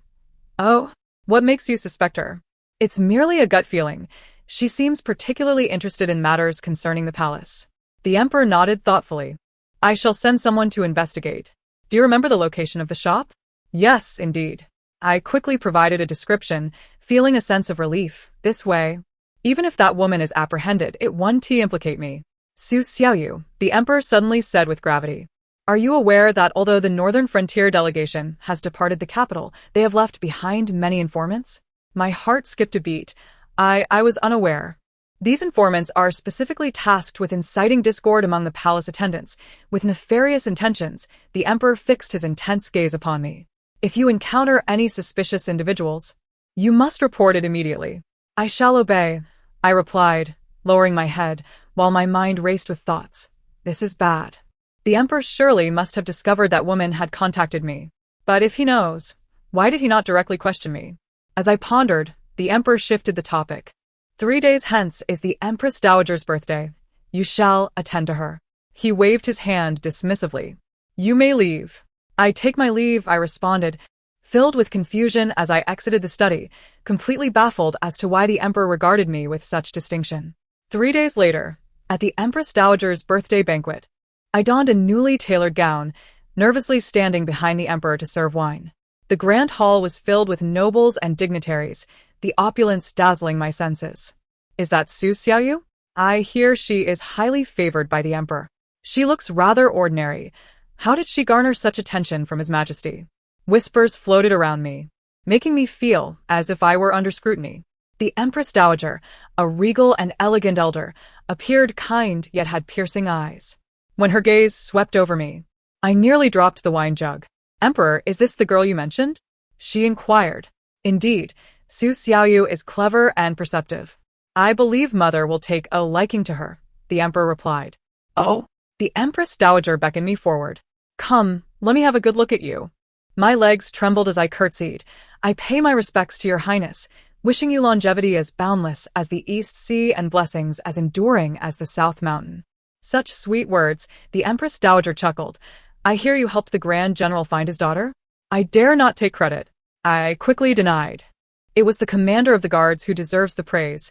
Oh, what makes you suspect her? It's merely a gut feeling. She seems particularly interested in matters concerning the palace. The emperor nodded thoughtfully. I shall send someone to investigate. Do you remember the location of the shop? Yes, indeed. I quickly provided a description, feeling a sense of relief. This way, even if that woman is apprehended, it won't implicate me. Su Xiaoyu, the emperor suddenly said with gravity. Are you aware that although the northern frontier delegation has departed the capital, they have left behind many informants? My heart skipped a beat. I was unaware. These informants are specifically tasked with inciting discord among the palace attendants. With nefarious intentions, the emperor fixed his intense gaze upon me. If you encounter any suspicious individuals, you must report it immediately. I shall obey. I replied, lowering my head, while my mind raced with thoughts. This is bad. The emperor surely must have discovered that woman had contacted me. But if he knows, why did he not directly question me? As I pondered, the emperor shifted the topic. 3 days hence is the Empress Dowager's birthday. You shall attend to her. He waved his hand dismissively. You may leave. I take my leave, I responded, filled with confusion as I exited the study, completely baffled as to why the emperor regarded me with such distinction. 3 days later, at the Empress Dowager's birthday banquet, I donned a newly tailored gown, nervously standing behind the emperor to serve wine. The grand hall was filled with nobles and dignitaries, the opulence dazzling my senses. Is that Su Xiaoyu? I hear she is highly favored by the emperor. She looks rather ordinary. How did she garner such attention from His Majesty? Whispers floated around me, making me feel as if I were under scrutiny. The Empress Dowager, a regal and elegant elder, appeared kind yet had piercing eyes. When her gaze swept over me, I nearly dropped the wine jug. Emperor, is this the girl you mentioned? She inquired. Indeed, Su Xiaoyu is clever and perceptive. I believe Mother will take a liking to her, the emperor replied. Oh? The Empress Dowager beckoned me forward. Come, let me have a good look at you. My legs trembled as I curtsied. I pay my respects to your highness, wishing you longevity as boundless as the East Sea and blessings as enduring as the South Mountain. Such sweet words, the Empress Dowager chuckled. I hear you helped the Grand General find his daughter? I dare not take credit. I quickly denied. It was the commander of the guards who deserves the praise.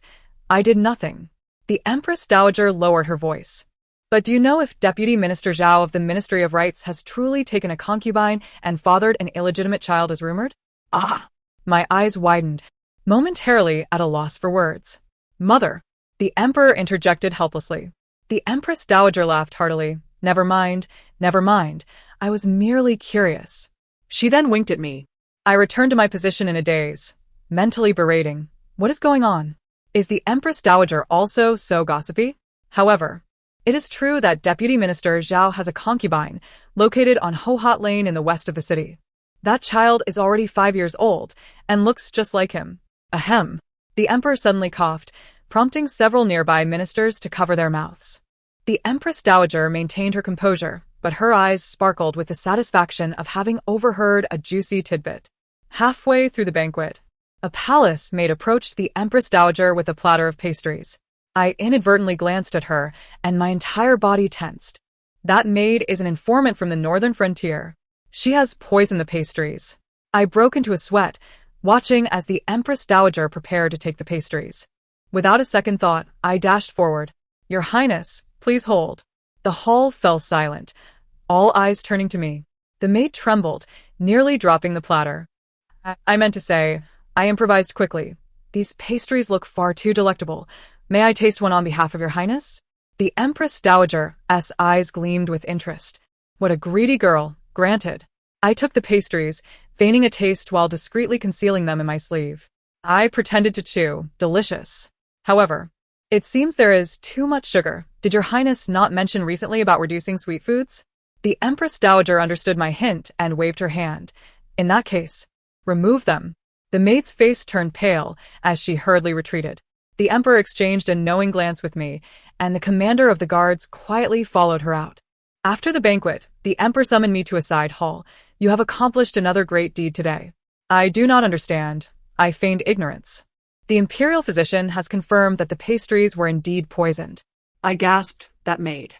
I did nothing. The Empress Dowager lowered her voice. But do you know if Deputy Minister Zhao of the Ministry of Rights has truly taken a concubine and fathered an illegitimate child as rumored? Ah! My eyes widened, momentarily at a loss for words. Mother! The emperor interjected helplessly. The Empress Dowager laughed heartily. Never mind, never mind. I was merely curious. She then winked at me. I returned to my position in a daze, mentally berating. What is going on? Is the Empress Dowager also so gossipy? However, it is true that Deputy Minister Zhao has a concubine located on Hohat Lane in the west of the city. That child is already 5 years old and looks just like him. Ahem. The emperor suddenly coughed, prompting several nearby ministers to cover their mouths. The Empress Dowager maintained her composure, but her eyes sparkled with the satisfaction of having overheard a juicy tidbit. Halfway through the banquet, a palace maid approached the Empress Dowager with a platter of pastries. I inadvertently glanced at her, and my entire body tensed. That maid is an informant from the northern frontier. She has poisoned the pastries. I broke into a sweat, watching as the Empress Dowager prepared to take the pastries. Without a second thought, I dashed forward. Your Highness, please hold. The hall fell silent, all eyes turning to me. The maid trembled, nearly dropping the platter. I meant to say, I improvised quickly. These pastries look far too delectable. May I taste one on behalf of your highness? The Empress Dowager's eyes gleamed with interest. What a greedy girl, granted. I took the pastries, feigning a taste while discreetly concealing them in my sleeve. I pretended to chew, delicious. However, it seems there is too much sugar. Did your highness not mention recently about reducing sweet foods? The Empress Dowager understood my hint and waved her hand. In that case, remove them. The maid's face turned pale as she hurriedly retreated. The emperor exchanged a knowing glance with me, and the commander of the guards quietly followed her out. After the banquet, the emperor summoned me to a side hall. You have accomplished another great deed today. I do not understand. I feigned ignorance. The imperial physician has confirmed that the pastries were indeed poisoned. I gasped, that maid.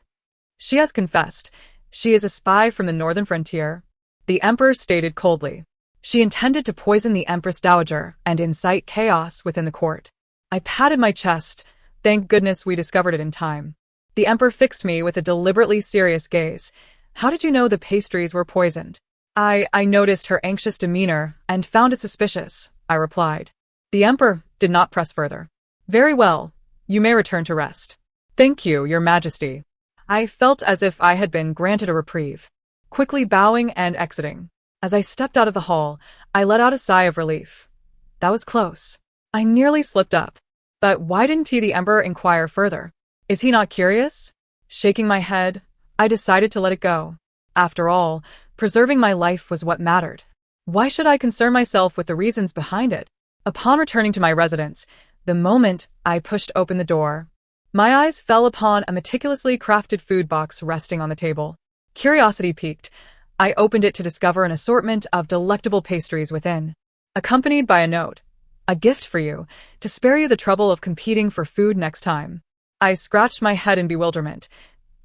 She has confessed. She is a spy from the northern frontier. The emperor stated coldly. She intended to poison the Empress Dowager and incite chaos within the court. I patted my chest. Thank goodness we discovered it in time. The emperor fixed me with a deliberately serious gaze. How did you know the pastries were poisoned? I noticed her anxious demeanor and found it suspicious, I replied. The emperor did not press further. Very well. You may return to rest. Thank you, your majesty. I felt as if I had been granted a reprieve. Quickly bowing and exiting. As I stepped out of the hall, I let out a sigh of relief. That was close. I nearly slipped up. But why didn't the emperor inquire further? Is he not curious? Shaking my head, I decided to let it go. After all, preserving my life was what mattered. Why should I concern myself with the reasons behind it? Upon returning to my residence, The moment I pushed open the door, my eyes fell upon a meticulously crafted food box resting on the table. Curiosity piqued. I opened it to discover an assortment of delectable pastries within, accompanied by a note. A gift for you, to spare you the trouble of competing for food next time. I scratched my head in bewilderment.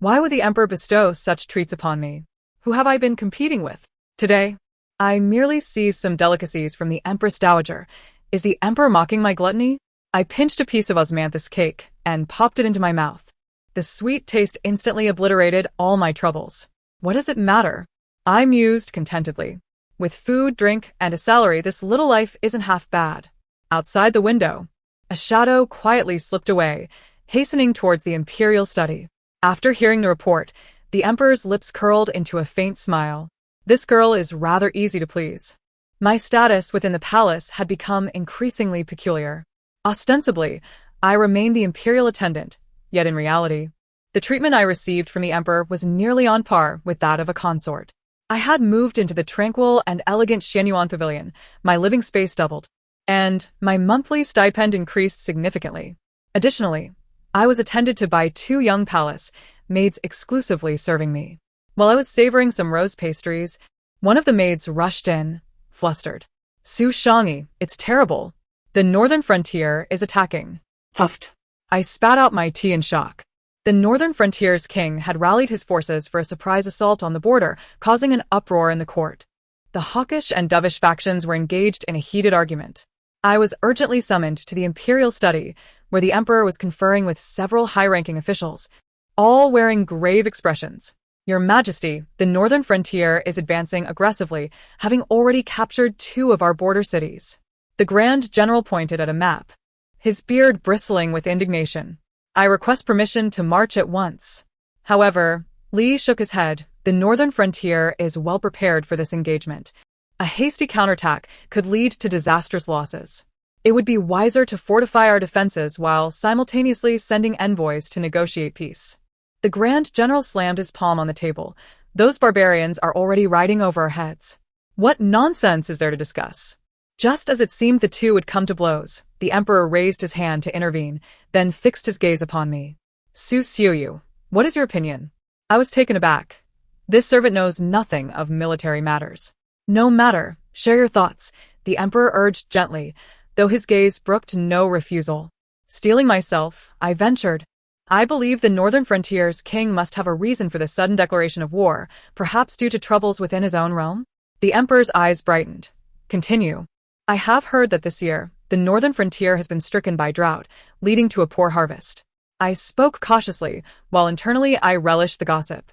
Why would the Emperor bestow such treats upon me? Who have I been competing with? Today, I merely seized some delicacies from the Empress Dowager. Is the Emperor mocking my gluttony? I pinched a piece of osmanthus cake and popped it into my mouth. The sweet taste instantly obliterated all my troubles. What does it matter? I mused contentedly. With food, drink, and a salary, this little life isn't half bad. Outside the window, a shadow quietly slipped away, hastening towards the imperial study. After hearing the report, the Emperor's lips curled into a faint smile. This girl is rather easy to please. My status within the palace had become increasingly peculiar. Ostensibly, I remained the imperial attendant, yet in reality, the treatment I received from the Emperor was nearly on par with that of a consort. I had moved into the tranquil and elegant Xianyuan pavilion, my living space doubled, and my monthly stipend increased significantly. Additionally, I was attended to by 2 young palace maids exclusively serving me. While I was savoring some rose pastries, one of the maids rushed in, flustered. Su Shangyi, it's terrible. The northern frontier is attacking. Huffed. I spat out my tea in shock. The northern frontier's king had rallied his forces for a surprise assault on the border, causing an uproar in the court. The hawkish and dovish factions were engaged in a heated argument. I was urgently summoned to the imperial study, where the Emperor was conferring with several high-ranking officials, all wearing grave expressions. Your Majesty, the northern frontier is advancing aggressively, having already captured 2 of our border cities. The Grand General pointed at a map, his beard bristling with indignation. I request permission to march at once. However, Li shook his head. The northern frontier is well prepared for this engagement. A hasty counterattack could lead to disastrous losses. It would be wiser to fortify our defenses while simultaneously sending envoys to negotiate peace. The Grand General slammed his palm on the table. Those barbarians are already riding over our heads. What nonsense is there to discuss? Just as it seemed the 2 would come to blows, the Emperor raised his hand to intervene, then fixed his gaze upon me. Su Xiuyu, what is your opinion? I was taken aback. This servant knows nothing of military matters. No matter, share your thoughts, the Emperor urged gently, though his gaze brooked no refusal. Steeling myself, I ventured. I believe the northern frontier's king must have a reason for this sudden declaration of war, perhaps due to troubles within his own realm? The Emperor's eyes brightened. Continue. I have heard that this year, the northern frontier has been stricken by drought, leading to a poor harvest. I spoke cautiously, while internally I relished the gossip.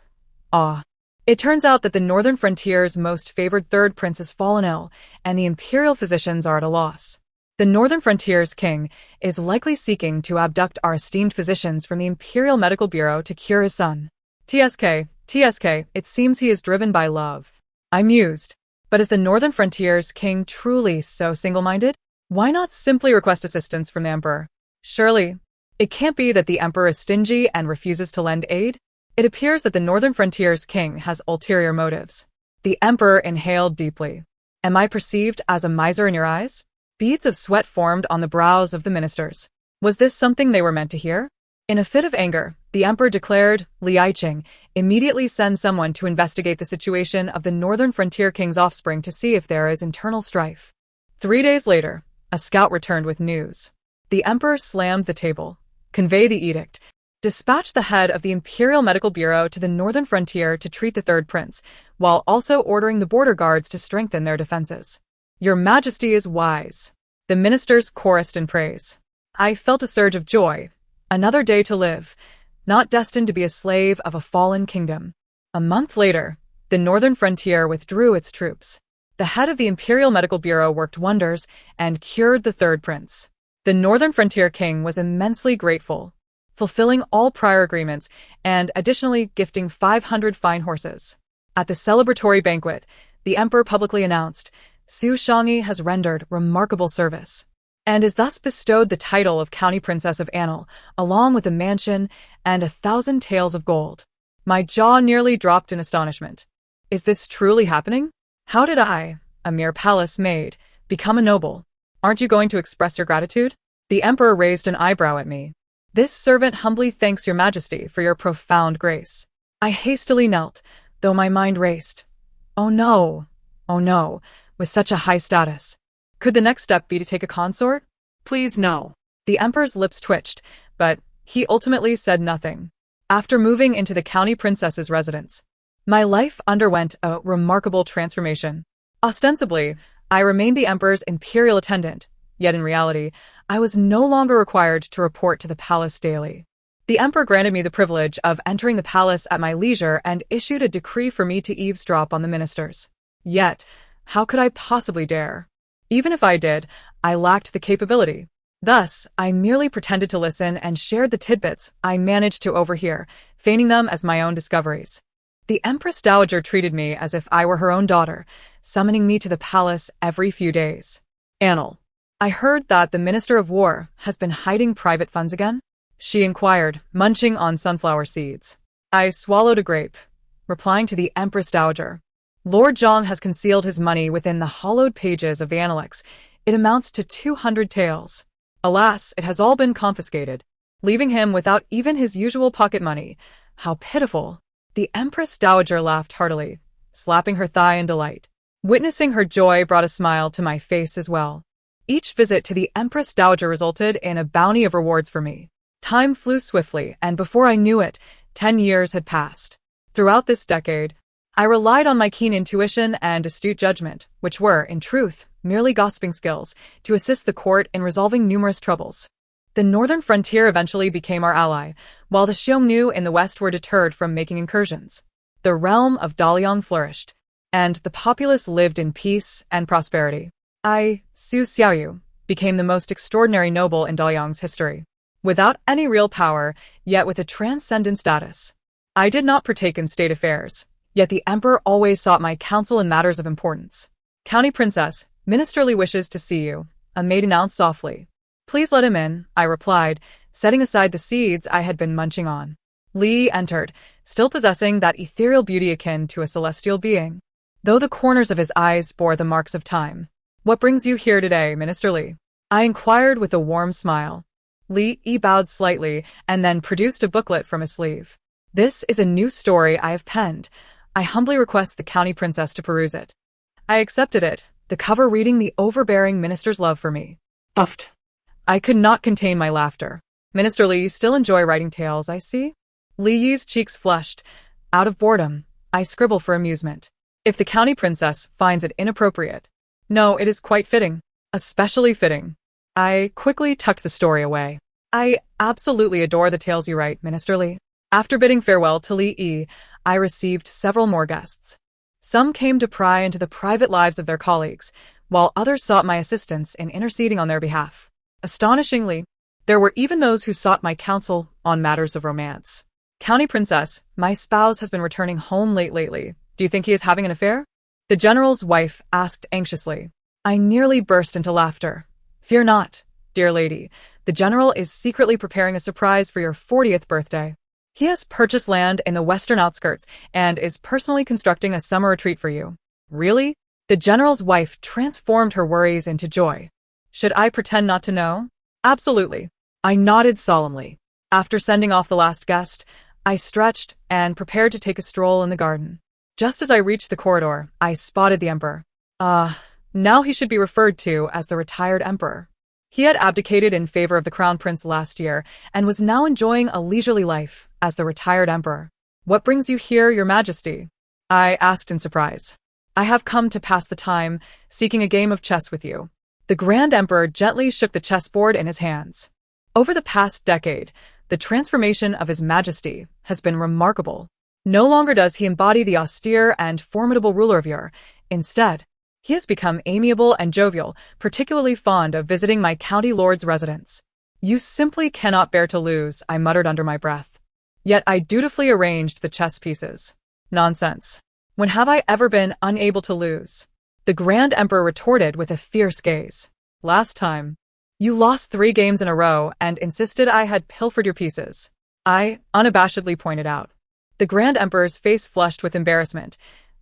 It turns out that the northern frontier's most favored 3rd prince has fallen ill, and the imperial physicians are at a loss. The northern frontier's king is likely seeking to abduct our esteemed physicians from the Imperial Medical Bureau to cure his son. TSK, it seems he is driven by love. I mused. But is the northern frontier's king truly so single-minded? Why not simply request assistance from the Emperor? Surely, it can't be that the Emperor is stingy and refuses to lend aid? It appears that the northern frontier's king has ulterior motives. The Emperor inhaled deeply. Am I perceived as a miser in your eyes? Beads of sweat formed on the brows of the ministers. Was this something they were meant to hear? In a fit of anger, the Emperor declared, Li Yiqing, immediately send someone to investigate the situation of the northern frontier king's offspring to see if there is internal strife. 3 days later, a scout returned with news. The Emperor slammed the table. Convey the edict. Dispatch the head of the Imperial Medical Bureau to the northern frontier to treat the 3rd prince, while also ordering the border guards to strengthen their defenses. Your Majesty is wise. The ministers chorused in praise. I felt a surge of joy. Another day to live, not destined to be a slave of a fallen kingdom. A month later, the northern frontier withdrew its troops. The head of the Imperial Medical Bureau worked wonders and cured the 3rd prince. The northern frontier king was immensely grateful, fulfilling all prior agreements and additionally gifting 500 fine horses. At the celebratory banquet, the Emperor publicly announced, Su Shangyi has rendered remarkable service, and is thus bestowed the title of County Princess of Annal, along with a mansion and 1,000 taels of gold. My jaw nearly dropped in astonishment. Is this truly happening? How did I, a mere palace maid, become a noble? Aren't you going to express your gratitude? The emperor raised an eyebrow at me. This servant humbly thanks your majesty for your profound grace. I hastily knelt, though my mind raced. Oh no, with such a high status. Could the next step be to take a consort? Please no. The emperor's lips twitched, but he ultimately said nothing. After moving into the county princess's residence, my life underwent a remarkable transformation. Ostensibly, I remained the emperor's imperial attendant, yet in reality, I was no longer required to report to the palace daily. The emperor granted me the privilege of entering the palace at my leisure and issued a decree for me to eavesdrop on the ministers. Yet, how could I possibly dare? Even if I did, I lacked the capability. Thus, I merely pretended to listen and shared the tidbits I managed to overhear, feigning them as my own discoveries. The Empress Dowager treated me as if I were her own daughter, summoning me to the palace every few days. Annal. I heard that the Minister of War has been hiding private funds again? She inquired, munching on sunflower seeds. I swallowed a grape, replying to the Empress Dowager. Lord Zhang has concealed his money within the hollowed pages of the Annalex. It amounts to 200 taels. Alas, it has all been confiscated, leaving him without even his usual pocket money. How pitiful. The Empress Dowager laughed heartily, slapping her thigh in delight. Witnessing her joy brought a smile to my face as well. Each visit to the Empress Dowager resulted in a bounty of rewards for me. Time flew swiftly, and before I knew it, 10 years had passed. Throughout this decade, I relied on my keen intuition and astute judgment, which were, in truth, merely gossiping skills, to assist the court in resolving numerous troubles. The northern frontier eventually became our ally, while the Xiongnu in the west were deterred from making incursions. The realm of Daliang flourished, and the populace lived in peace and prosperity. I, Su Xiaoyu, became the most extraordinary noble in Daliang's history. Without any real power, yet with a transcendent status. I did not partake in state affairs, yet the emperor always sought my counsel in matters of importance. County princess, ministerly wishes to see you, a maid announced softly. Please let him in, I replied, setting aside the seeds I had been munching on. Li entered, still possessing that ethereal beauty akin to a celestial being, though the corners of his eyes bore the marks of time. What brings you here today, Minister Li? I inquired with a warm smile. Li bowed slightly and then produced a booklet from his sleeve. This is a new story I have penned. I humbly request the county princess to peruse it. I accepted it, the cover reading the overbearing minister's love for me. Puffed. I could not contain my laughter. Minister Li, you still enjoy writing tales, I see? Li Yi's cheeks flushed. Out of boredom, I scribble for amusement. If the county princess finds it inappropriate. No, it is quite fitting. Especially fitting. I quickly tucked the story away. I absolutely adore the tales you write, Minister Li. After bidding farewell to Li Yi, I received several more guests. Some came to pry into the private lives of their colleagues, while others sought my assistance in interceding on their behalf. Astonishingly, there were even those who sought my counsel on matters of romance. County princess, my spouse has been returning home late lately. Do you think he is having an affair? The general's wife asked anxiously. I nearly burst into laughter. Fear not, dear lady. The general is secretly preparing a surprise for your 40th birthday. He has purchased land in the western outskirts and is personally constructing a summer retreat for you. Really? The general's wife transformed her worries into joy. Should I pretend not to know? Absolutely. I nodded solemnly. After sending off the last guest, I stretched and prepared to take a stroll in the garden. Just as I reached the corridor, I spotted the emperor. Now he should be referred to as the retired emperor. He had abdicated in favor of the crown prince last year and was now enjoying a leisurely life as the retired emperor. What brings you here, your majesty? I asked in surprise. I have come to pass the time, seeking a game of chess with you. The grand emperor gently shook the chessboard in his hands. Over the past decade, the transformation of his majesty has been remarkable. No longer does he embody the austere and formidable ruler of yore. Instead, he has become amiable and jovial, particularly fond of visiting my county lord's residence. You simply cannot bear to lose, I muttered under my breath. Yet I dutifully arranged the chess pieces. Nonsense. When have I ever been unable to lose? The Grand Emperor retorted with a fierce gaze. Last time, you lost 3 games in a row and insisted I had pilfered your pieces. I unabashedly pointed out. The Grand Emperor's face flushed with embarrassment.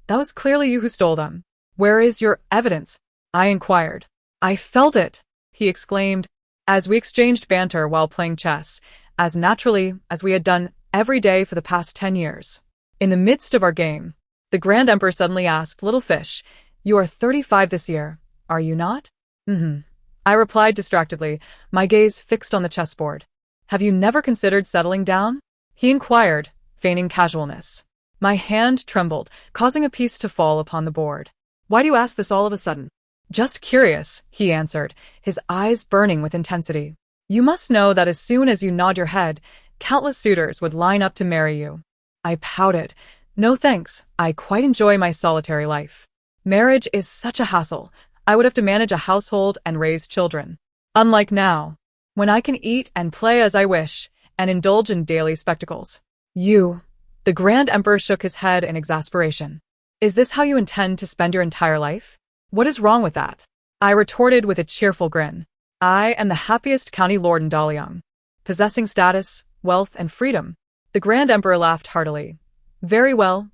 That was clearly you who stole them. Where is your evidence? I inquired. I felt it, he exclaimed. as we exchanged banter while playing chess, as naturally as we had done every day for the past 10 years. In the midst of our game, the Grand Emperor suddenly asked, "Little fish, you are 35 this year, are you not?" "Mm-hmm," I replied distractedly, my gaze fixed on the chessboard. "Have you never considered settling down?" he inquired, feigning casualness. My hand trembled, causing a piece to fall upon the board. Why do you ask this all of a sudden? "Just curious," he answered, his eyes burning with intensity. "You must know that as soon as you nod your head, countless suitors would line up to marry you." I pouted. "No thanks, I quite enjoy my solitary life. Marriage is such a hassle. I would have to manage a household and raise children. Unlike now, when I can eat and play as I wish, and indulge in daily spectacles." "You..." The Grand Emperor shook his head in exasperation. "Is this how you intend to spend your entire life? What is wrong with that?" I retorted with a cheerful grin. "I am the happiest county lord in Daliang, possessing status, wealth, and freedom." The Grand Emperor laughed heartily. Very well,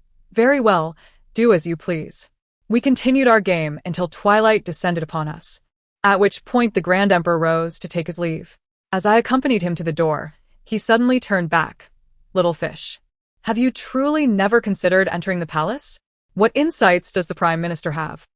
do as you please." We continued our game until twilight descended upon us, at which point the Grand Emperor rose to take his leave. As I accompanied him to the door, he suddenly turned back. "Little fish, have you truly never considered entering the palace? What insights does the Prime Minister have?"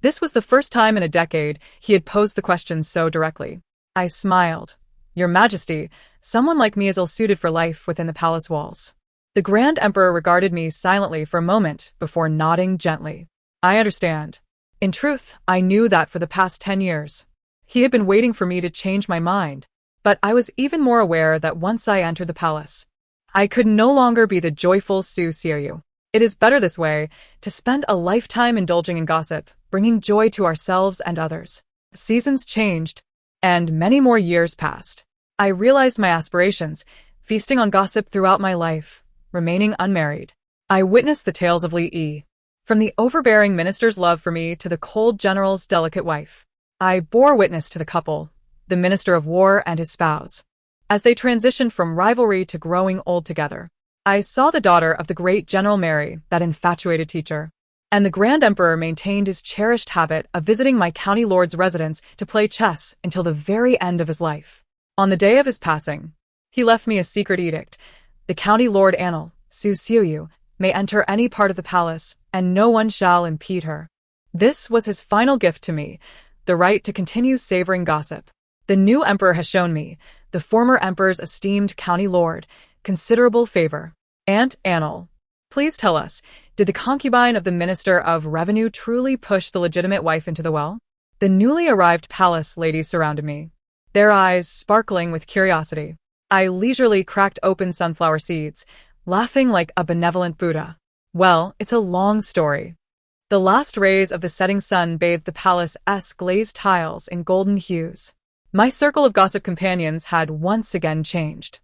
This was the first time in a decade he had posed the question so directly. I smiled. "Your Majesty, someone like me is ill-suited for life within the palace walls." The Grand Emperor regarded me silently for a moment before nodding gently. "I understand." In truth, I knew that for the past 10 years, he had been waiting for me to change my mind. But I was even more aware that once I entered the palace, I could no longer be the joyful Su Xiu. It is better this way, to spend a lifetime indulging in gossip, bringing joy to ourselves and others. Seasons changed, and many more years passed. I realized my aspirations, feasting on gossip throughout my life, remaining unmarried. I witnessed the tales of Li Yi, from the overbearing minister's love for me to the cold general's delicate wife. I bore witness to the couple, the Minister of War and his spouse, as they transitioned from rivalry to growing old together. I saw the daughter of the great General marry that infatuated teacher, and the Grand Emperor maintained his cherished habit of visiting my county lord's residence to play chess until the very end of his life. On the day of his passing, he left me a secret edict. The county lord Anil, Su Xiu, may enter any part of the palace, and no one shall impede her. This was his final gift to me, the right to continue savoring gossip. The new emperor has shown me, the former emperor's esteemed county lord, considerable favor. Aunt Anil, please tell us, did the concubine of the Minister of Revenue truly push the legitimate wife into the well? The newly arrived palace ladies surrounded me, their eyes sparkling with curiosity. I leisurely cracked open sunflower seeds, laughing like a benevolent Buddha. Well, it's a long story. The last rays of the setting sun bathed the palace's glazed tiles in golden hues. My circle of gossip companions had once again changed.